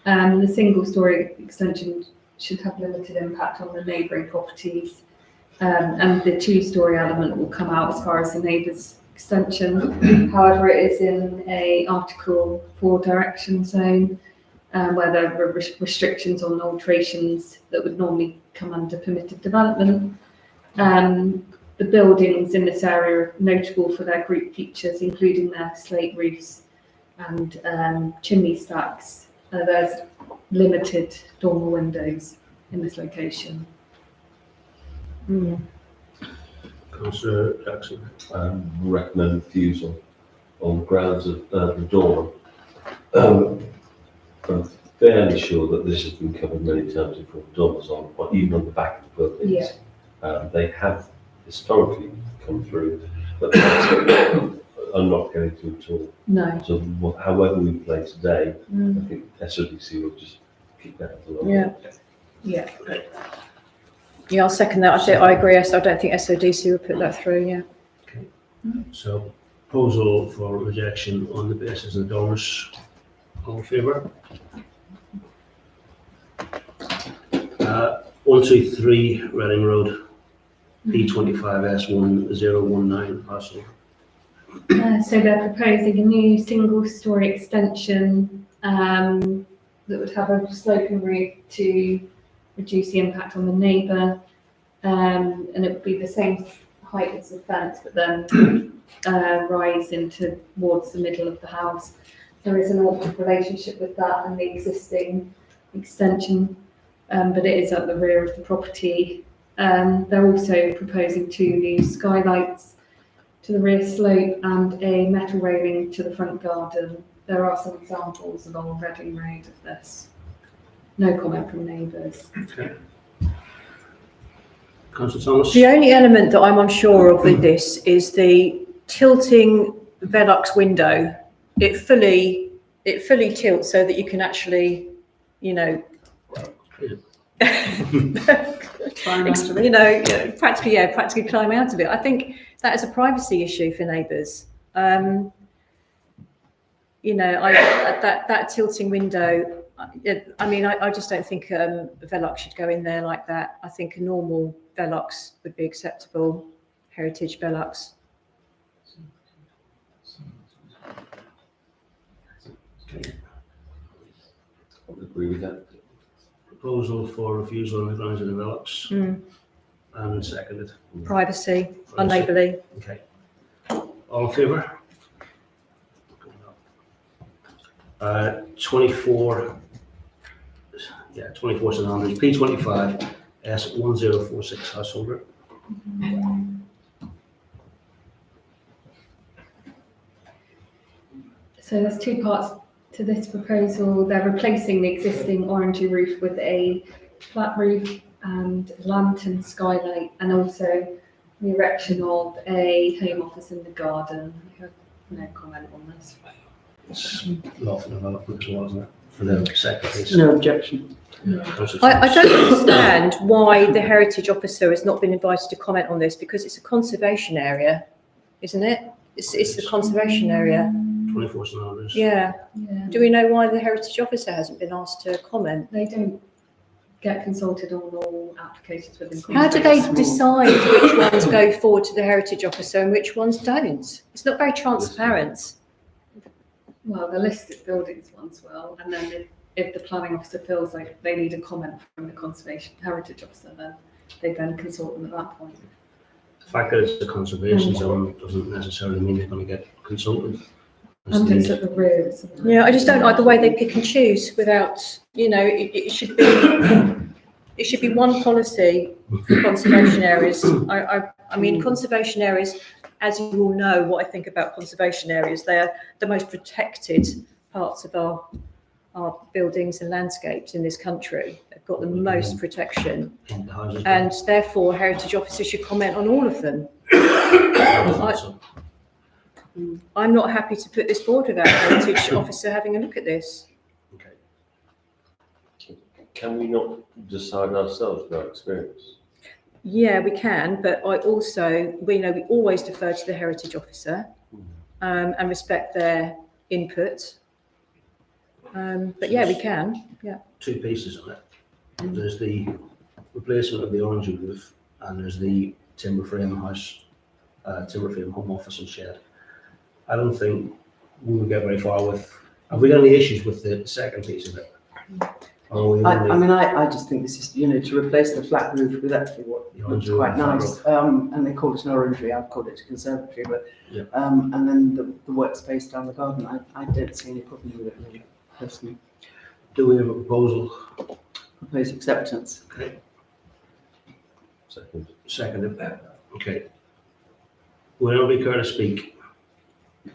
The single-storey extension should have limited impact on the neighbouring properties, and the 2-storey element will come out as far as the neighbour's extension. However, it is in a Article 4 direction zone, where there are restrictions on alterations that would normally come under permitted development. The buildings in this area are notable for their group features, including their slate roofs and chimney stacks. There's limited dormer windows in this location. Councillor Jackson. Recommend refusal on grounds of the dormer. I'm fairly sure that this has been covered many times before. Dormers on, or even on the back of the buildings. Yeah. They have historically come through, but I'm not going to at all. No. So however we play today, I think SODC will just keep that as well. Yeah. Yeah, I'll second that. I agree. I don't think SODC will put that through. Yeah. Okay. So proposal for rejection on the basis of the dormers. All in favour? 123 Reading Road, P25 S1019 parcel. So they're proposing a new single-storey extension that would have a sloping roof to reduce the impact on the neighbour, and it would be the same height as the fence, but then rise into towards the middle of the house. There is an awkward relationship with that and the existing extension, but it is at the rear of the property. They're also proposing 2 new skylights to the rear slope and a metal railing to the front garden. There are some examples along Reading Road of this. No comment from neighbours. Okay. Councillor Thomas? The only element that I'm unsure of with this is the tilting Velux window. It fully tilts so that you can actually, you know, practically climb out of it. I think that is a privacy issue for neighbours. You know, that tilting window. I mean, I just don't think Velux should go in there like that. I think a normal Velux would be acceptable, heritage Velux. Okay. Agree with that. Proposal for refusal on the grounds of the Velux, and seconded. Privacy, unneighbourly. Okay. All in favour? 24 St Andrews, P25 S1046 householder. So there's 2 parts to this proposal. They're replacing the existing orangey roof with a flat roof and lantern skylight, and also the erection of a home office in the garden. I have no comment on this. It's lawful development as well, isn't it? For the second piece. No objection. I don't understand why the heritage officer has not been invited to comment on this, because it's a conservation area, isn't it? It's the conservation area. 24 St Andrews. Yeah. Yeah. Do we know why the heritage officer hasn't been asked to comment? They don't get consulted on all applications within. How do they decide which ones go forward to the heritage officer and which ones don't? It's not very transparent. Well, the listed buildings ones will, and then if the planning officer feels like they need a comment from the conservation heritage officer, then they then consult them at that point. The fact that it's a conservation zone doesn't necessarily mean they're going to get consulted. And it's at the rear. Isn't it? Yeah, I just don't like the way they pick and choose without, you know, it should be one policy for conservation areas. I mean, conservation areas, as you all know what I think about conservation areas, they're the most protected parts of our buildings and landscapes in this country. They've got the most protection, and therefore heritage officers should comment on all of them. I'm not happy to put this forward without a heritage officer having a look at this. Okay. Can we not decide ourselves without experience? Yeah, we can, but we always defer to the heritage officer and respect their input. But yeah, we can. Yeah. 2 pieces on it. There's the replacement of the orangey roof, and there's the timber frame house, timber frame home office and shed. I don't think we will get very far with. Have we got any issues with the second piece of it? I just think this is, you know, to replace the flat roof with actually what looks quite nice. And they call it an orangery, I've called it a conservatory, but and then the workspace down the garden, I don't see any problem with it really, personally. Do we have a proposal? Propose acceptance. Okay. Second. Okay. Will nobody care to speak?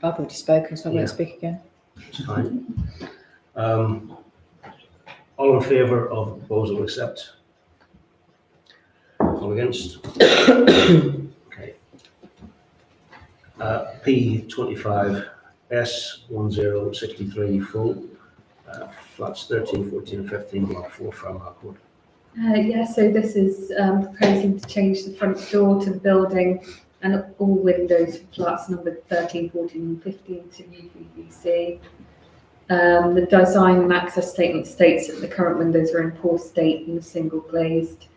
I've already spoken, so I won't speak again. It's fine. All in favour of the proposal to accept? All against? Okay. P25 S1063 full, flats 13, 14 and 15, block 4 Farmhouse Court. Yeah, so this is proposing to change the front door to the building and all windows for flats numbered 13, 14 and 15 to UVBC. The design and access statement states that the current windows are in poor state and single glazed,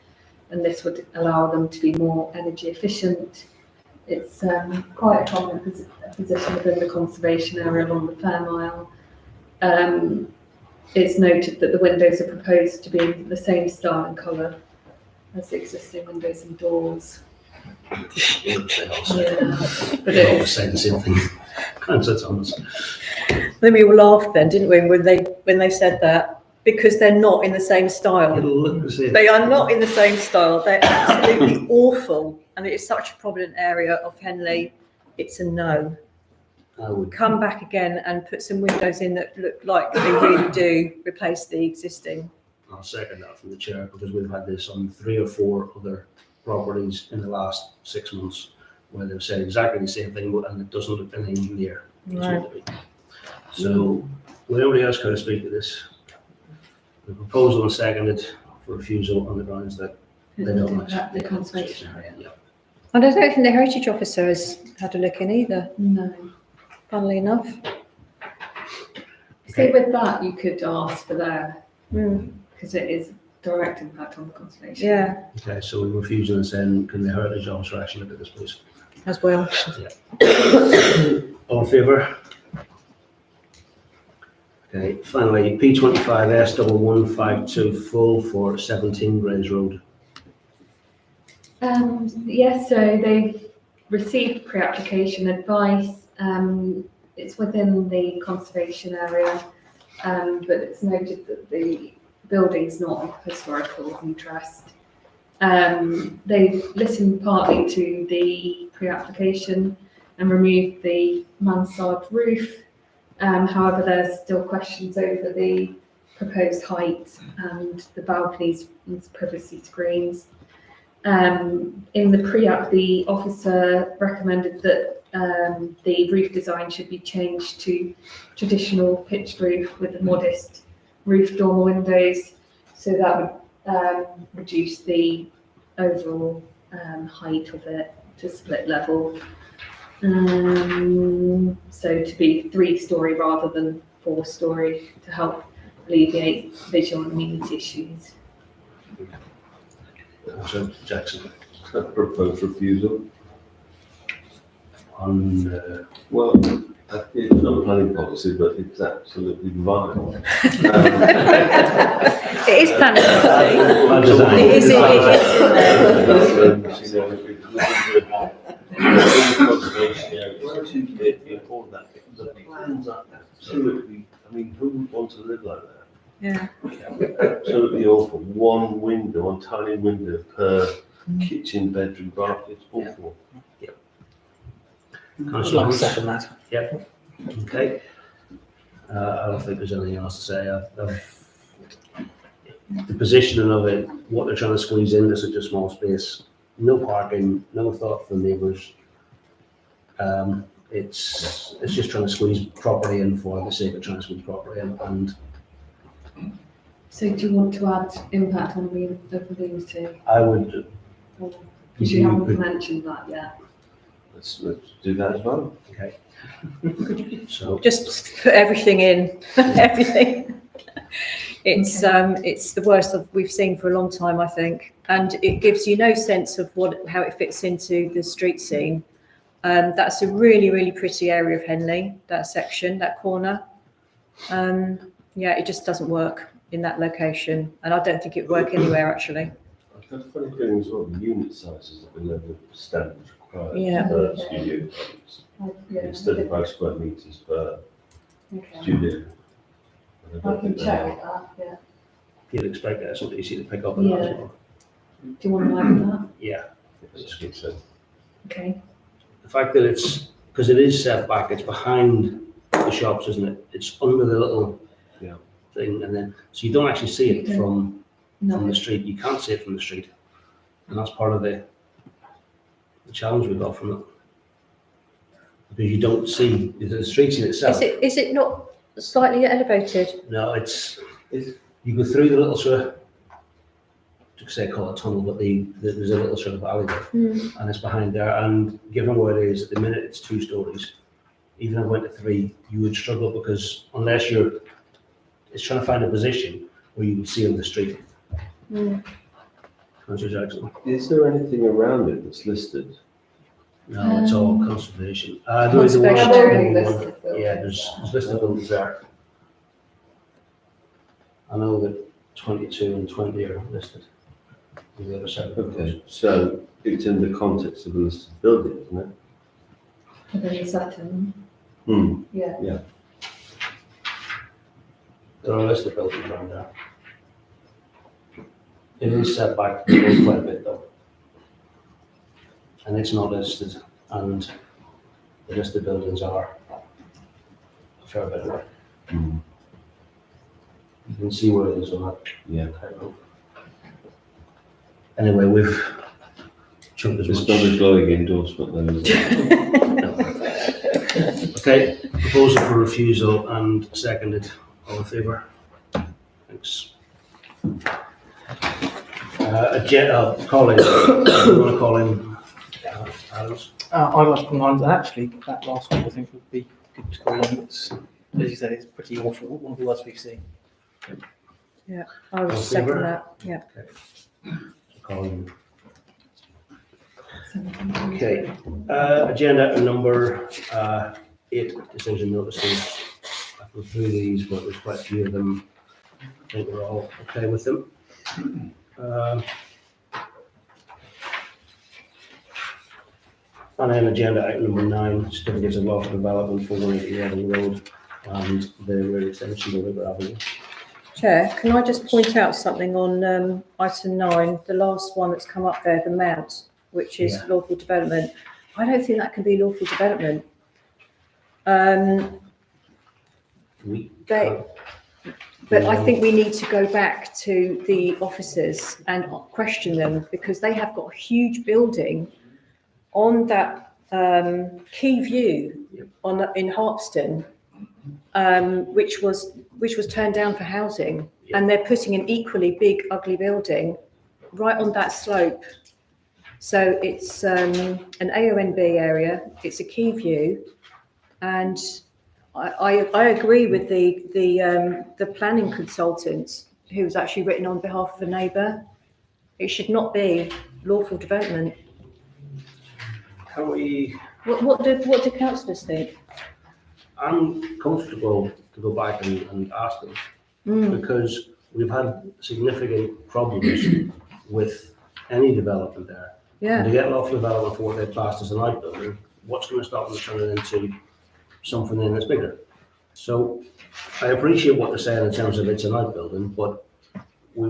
and this would allow them to be more energy efficient. It's quite a common position within the conservation area along the Fair Mile. It's noted that the windows are proposed to be the same style and colour as the existing windows and doors. But They always say the same thing. Councillor Thomas. then we all laughed then, didn't we, when they said that, because they're not in the same style. It'll look the same. They are not in the same style. They're absolutely awful, and it is such a prominent area of Henley. It's a no. I would Come back again and put some windows in that look like they really do replace the existing. I'll second that from the chair, because we've had this on 3 or 4 other properties in the last 6 months where they've said exactly the same thing and it doesn't look anything near. It's Right. meant to be. So, will anybody else kind of speak to this? The proposal is seconded for refusal on the grounds that they don't like. The conservation area. Yeah. And I don't think the Heritage Officer has had a look in either, No. funnily enough. So with that, you could ask for their, Mm, because it is direct impact on the conservation. yeah, Okay, so we're refusing and saying, can the Heritage Officer actually look at this, please? as well. All in favour? Okay, finally, P25S1152 full for 17 Grays Road. Yes, so they've received pre-application advice. It's within the conservation area, but it's noted that the building's not of historical interest. They've listened partly to the pre-application and removed the mansard roof. However, there's still questions over the proposed height and the balconies and privacy screens. In the pre-app, the officer recommended that the roof design should be changed to traditional pitched roof with modest roof dormer windows, so that would reduce the overall height of it to split level. So to be 3-storey rather than 4-storey to help alleviate visual and amenity issues. Councillor Jackson, I propose refusal. on, Well, it's not a planning policy, but it's absolutely vile. It is planning policy. It is in The plans are absolutely, I mean, who would want to live like that? Yeah. Absolutely awful. One tiny window per kitchen, bedroom, bath, it's awful. I'd Councillor like to Hunt. second that. Okay. I don't think there's anything else to say. The positioning of it, what they're trying to squeeze into such a small space, no parking, no thought for neighbours. It's just trying to squeeze property in for the sake of trying to squeeze property in, and So do you want to add impact on the community? I would. Because you haven't mentioned that yet. Let's do that as well. Okay. So, Just put everything in, everything. It's the worst we've seen for a long time, I think, and it gives you no sense of how it fits into the street scene. That's a really, really pretty area of Henley, that section, that corner. Yeah, it just doesn't work in that location, and I don't think it would work anywhere actually. I've got a funny feeling as well, the unit sizes are below the standards required Yeah. for studio apartments. It's 35 square metres per studio. And I I don't can think they check are. that, yeah. you'd expect that something easy to pick up on that as well. Do you want to add that? Yeah. It's good, so. Okay. The fact that because it is set back, it's behind the shops, isn't it? It's under the little Yeah. thing, and then, so you don't actually see it from No. the street. You can't see it from the street. And that's part of the challenge we got from it. Because you don't see the street in itself. Is it not slightly elevated? No, it's you go through the little sort of, call it a tunnel, but there's a little sort of alleyway, and it's behind there. And given where it is at the minute, it's 2 stories. Even if it went to 3, you would struggle because unless it's trying to find a position where you can see on the street. Councillor Jackson. Is there anything around it that's listed? No, it's all conservation. There is Conservation. one. Yeah, there's listed buildings there. I know that 22 and 20 are listed. on the other side of the road. Okay, so it's in the context of a listed building, isn't it? And then is that in? Hmm. Yeah. There are listed buildings around there. It is set back quite a bit though. And it's not listed, and the listed buildings are a fair bit away. Hmm. You can see where it is on that Yeah. tightrope. Anyway, we've chunked as It's much. not a glowing endorsement then, is it? Okay, proposal for refusal and seconded. All in favour? Thanks. Colin, you want to call in Adams? I'd like to combine, actually, that last one I think would be good to call in. It's, as you said, it's pretty awful, one of the worst we've seen. I would All in second favour? that, yeah. Colin. Okay, agenda number 8, decision notices. I've gone through these, but there's quite a few of them. I think we're all okay with them. And then agenda item number 9, certificates of lawful development for 180 Reading Road and the rear extension of River Avenue. Chair, can I just point out something on item 9, the last one that's come up there, the Mount, which is Yeah. lawful development. I don't think that can be lawful development. We They, but I think we need to go back to the officers and question them, because they have got a huge building on that Key View in Harpston, which was turned down for housing, and they're putting an equally big, ugly building right on that slope. So it's an AONB area. It's a Key View, and I agree with the planning consultant who was actually written on behalf of a neighbour. It should not be lawful development. Can we, What do councillors think? I'm comfortable to go back and ask them, because we've had significant problems with any development there. And to Yeah, get lawful development for what they classed as an outbuilding, what's going to stop them turning it into something then that's bigger? So I appreciate what they're saying in terms of it's an outbuilding, but we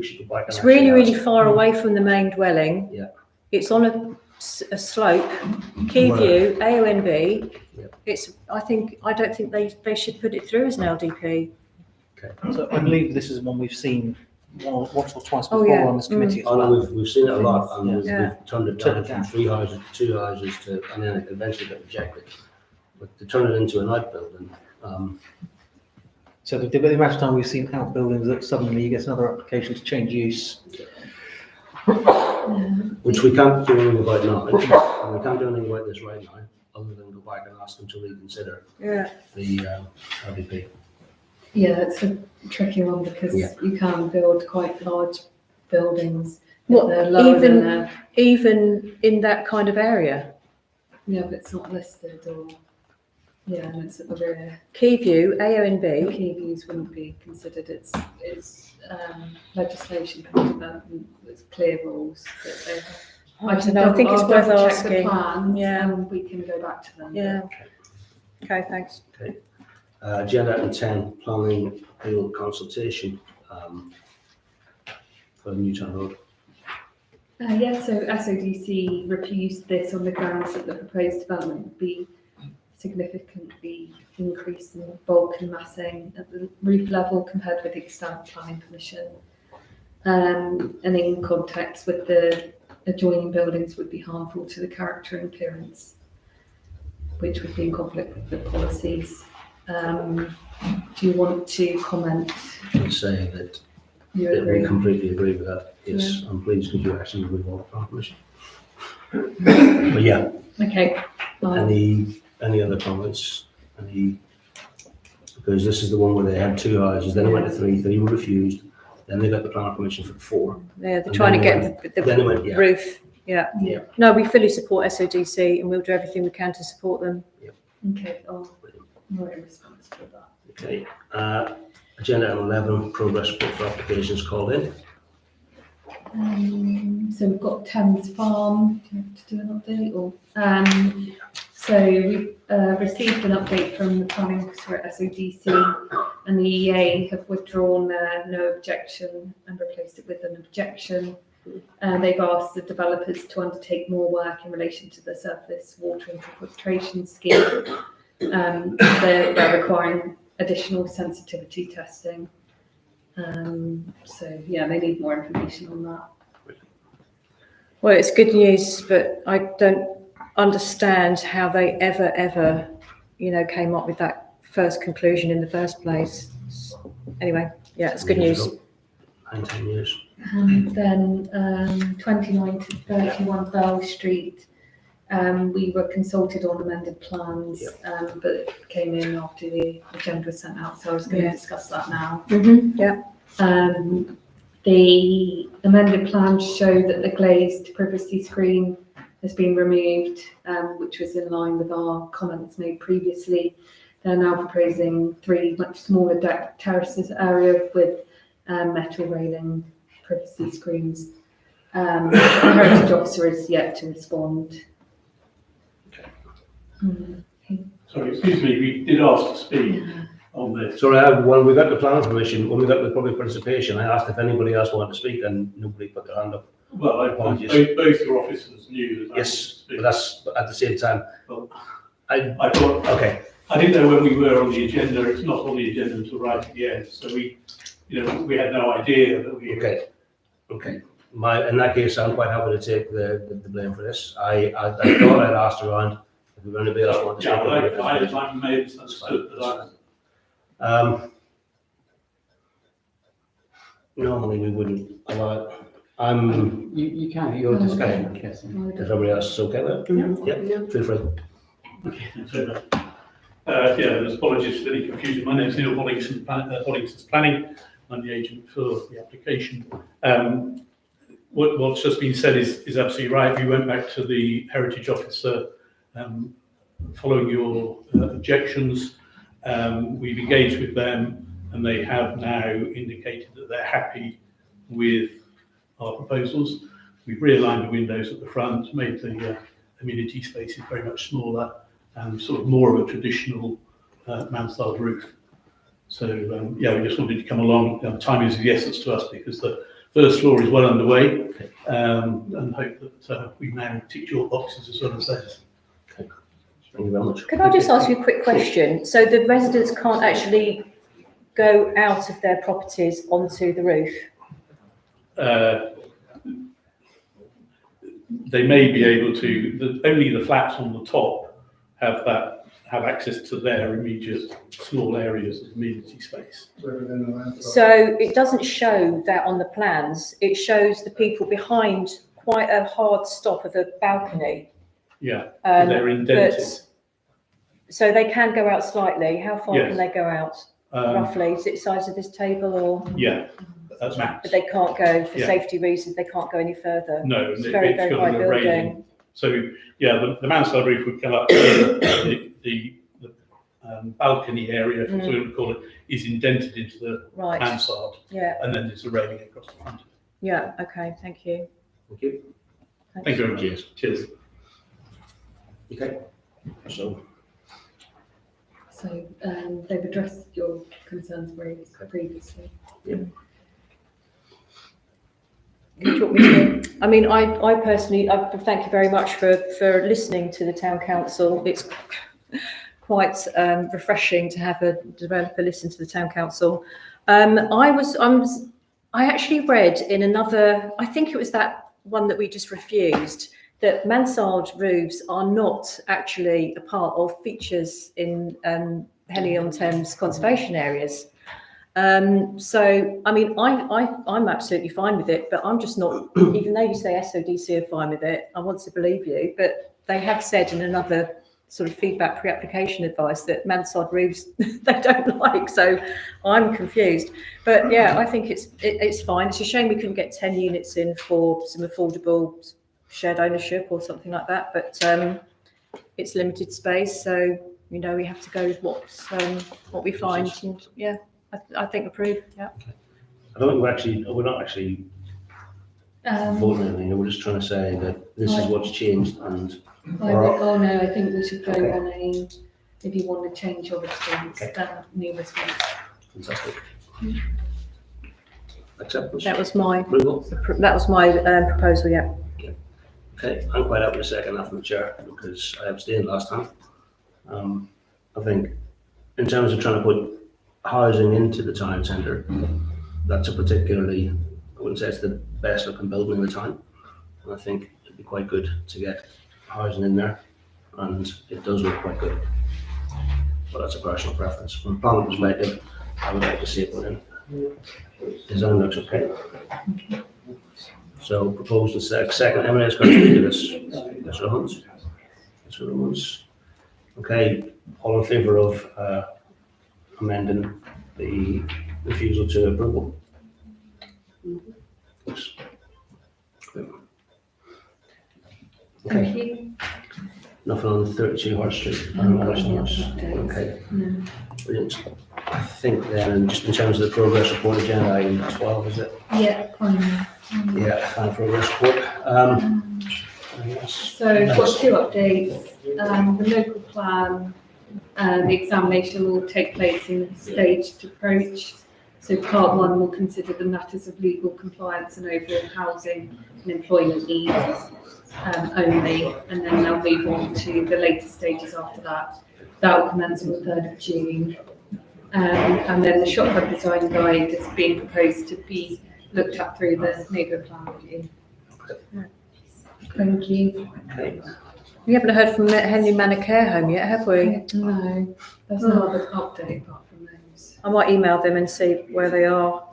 should go back and. it's really, actually really far away from the main dwelling. Yeah. It's on a slope, Key Right. View, AONB. Yeah. I don't think they should put it through as an LDP. So I believe this is one we've seen once or twice Oh, before yeah. on this committee as I know well. we've seen it a lot, and we've Yeah. turned it Turned down it from down. 3 houses to 2 houses to, and then it eventually got rejected. But to turn it into an outbuilding, So the amount of time we've seen outbuildings that suddenly you get another application to change use. which we can't do anything about now. And we can't do anything about this right now, other than go back and ask them to reconsider Yeah. the LDP. Yeah, it's a tricky one because Yeah. you can build quite large buildings. What, They're lower even- than a, Even in that kind of area. yeah, but it's not listed or, yeah, and it's at the rear. Key View, The AONB. key views wouldn't be considered, it's legislation comes about, and there's clear rules that they have. I don't know, I think it's I'll worth double check the asking. plans Yeah. and we can go back to them. Yeah. Okay, thanks. Agenda item 10, planning appeal consultation for Newtown Road. Yeah, so SODC refused this on the grounds that the proposed development would be significantly increase in bulk and massing at the roof level compared with the extant planning permission. And in context with the adjoining buildings would be harmful to the character and appearance, which would be in conflict with the policies. Do you want to comment? And say that You we agree? completely agree with that. Yes, I'm pleased because you actually remove all the planning permission. But yeah, Okay. any other comments? Because this is the one where they had 2 houses, then it went to 3, 3 were refused, then they got the planning permission for 4. Yeah, they're And trying to then get Then it went, the yeah. roof. Yeah. Yeah. No, we fully support SODC and we'll do everything we can to support them. Okay, I'll write a response to that. Okay, agenda item 11, progress report for applications called in. So we've got Thames Farm. Do you have to do an update or? So we received an update from the planning officer at SODC, and the EA have withdrawn their no objection and replaced it with an objection. They've asked the developers to undertake more work in relation to the surface water infiltration scheme. They're requiring additional sensitivity testing. So yeah, they need more information on that. Well, it's good news, but I don't understand how they ever, came up with that first conclusion in the first place. Anyway, yeah, it's good news. 19 years. And then 29 to 31 Bell Street, we were consulted on amended plans, but it came in after the agenda was sent out, so I was going to discuss that now. Yeah. The amended plans show that the glazed privacy screen has been removed, which was in line with our comments made previously. They're now proposing 3 much smaller deck terraces area with metal railing privacy screens. The Heritage Officer is yet to respond. Sorry, excuse me, we did ask to speak on this. Sorry, when we got the planning permission, when we got the public participation, I asked if anybody else wanted to speak and nobody put their hand up. Well, Apologies. both your officers knew that. Yes, but that's but at the same time. Well, I thought, okay. I didn't know when we were on the agenda. It's not on the agenda until right at the end. So we had no idea that we. Okay. In that case, I'm quite happy to take the blame for this. I thought I'd asked around if there was anybody else wanted to speak. Yeah, I may have misunderstood that. Normally we wouldn't allow it. You can, at your discretion, I'm guessing. If everybody else is okay with it? Yeah, feel free. So, there's apologies for any confusion. My name is Neil Hollington, Hollington's Planning. I'm the agent for the application. What's just been said is absolutely right. We went back to the Heritage Officer following your objections. We've engaged with them, and they have now indicated that they're happy with our proposals. We've realigned the windows at the front, made the amenity spaces very much smaller, and sort of more of a traditional mansard roof. So we just wanted to come along. Time is of the essence to us because the first floor is well underway, and hope that we now tick your boxes as well as theirs. Thank you very much. Could I just ask you a quick question? So the residents can't actually go out of their properties onto the roof? They may be able to. Only the flats on the top have access to their immediate small areas of amenity space. So it doesn't show that on the plans. It shows the people behind quite a hard stop of a balcony. Yeah, they're indented. So they can go out slightly. How far Yes. can they go out? Roughly, is it the size of this table or? Yeah, that's max. But they can't go, for Yeah. safety reasons, they can't go any further. No, It's and very, it's very got high a railing. building. So the mansard roof would come up. The balcony area, if that's what you would call it, is indented into the Right, mansard, yeah, and then there's a railing across the front. yeah, okay, thank you. Thank you. Thank you very much. Cheers. Okay. So So they've addressed your concerns raised previously. Can you talk me through? I mean, I personally, thank you very much for listening to the town council. It's quite refreshing to have a developer listen to the town council. I actually read in another, I think it was that one that we just refused, that mansard roofs are not actually a part of features in Henley-on-Thames conservation areas. So, I mean, I'm absolutely fine with it, but I'm just not, even though you say SODC are fine with it, I want to believe you, but they have said in another sort of feedback pre-application advice that mansard roofs they don't like, so I'm confused. But yeah, I think it's fine. It's a shame we couldn't get 10 units in for some affordable shared ownership or something like that, but it's limited space, so we have to go with what we find, and yeah, I think approve. Yeah. I don't think we're not actually voting anything, we're just trying to say that this is what's changed and, Oh no, I think we should go on a, if you want to change your response, new response. fantastic. Acceptance? That was my, Approval? proposal, yeah. Okay, I'm quite happy to second that from the chair because I abstained last time. I think in terms of trying to put housing into the town centre, that's a particularly, I wouldn't say it's the best looking building in the town. And I think it'd be quite good to get housing in there, and it does look quite good. But that's a personal preference. From a planning perspective, I would like to see it put in. Design looks okay. So proposed and second, Emily's going to do this. Councillor Hunt. Councillor Owens. Okay, all in favour of amending the refusal to approval? Yes. Okay, Thank you. nothing on 32 Hart Street. Okay, No. brilliant. I think then, just in terms of the progress report agenda, item 12, is it? Yeah, fine. Yeah, final progress report. Yes. So we've got two updates. The local plan, the examination will take place in staged approach. So part one will consider the matters of legal compliance and overall housing and employment needs only, and then they'll move on to the later stages after that. That will commence on the 3rd of June. And then the shopfront design guide is being proposed to be looked at through the neighbourhood plan review. Thank you. Okay. We haven't heard from Henley Manor Care Home yet, have we? No, there's no other update apart from those. I might email them and see where they are.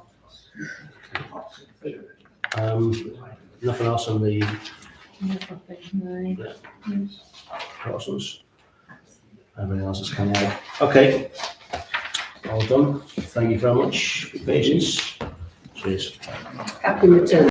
Nothing else on the Nothing, no. crossings? Everything else is coming out. Okay. All done. Thank you very much for your patience. Cheers. Happy return.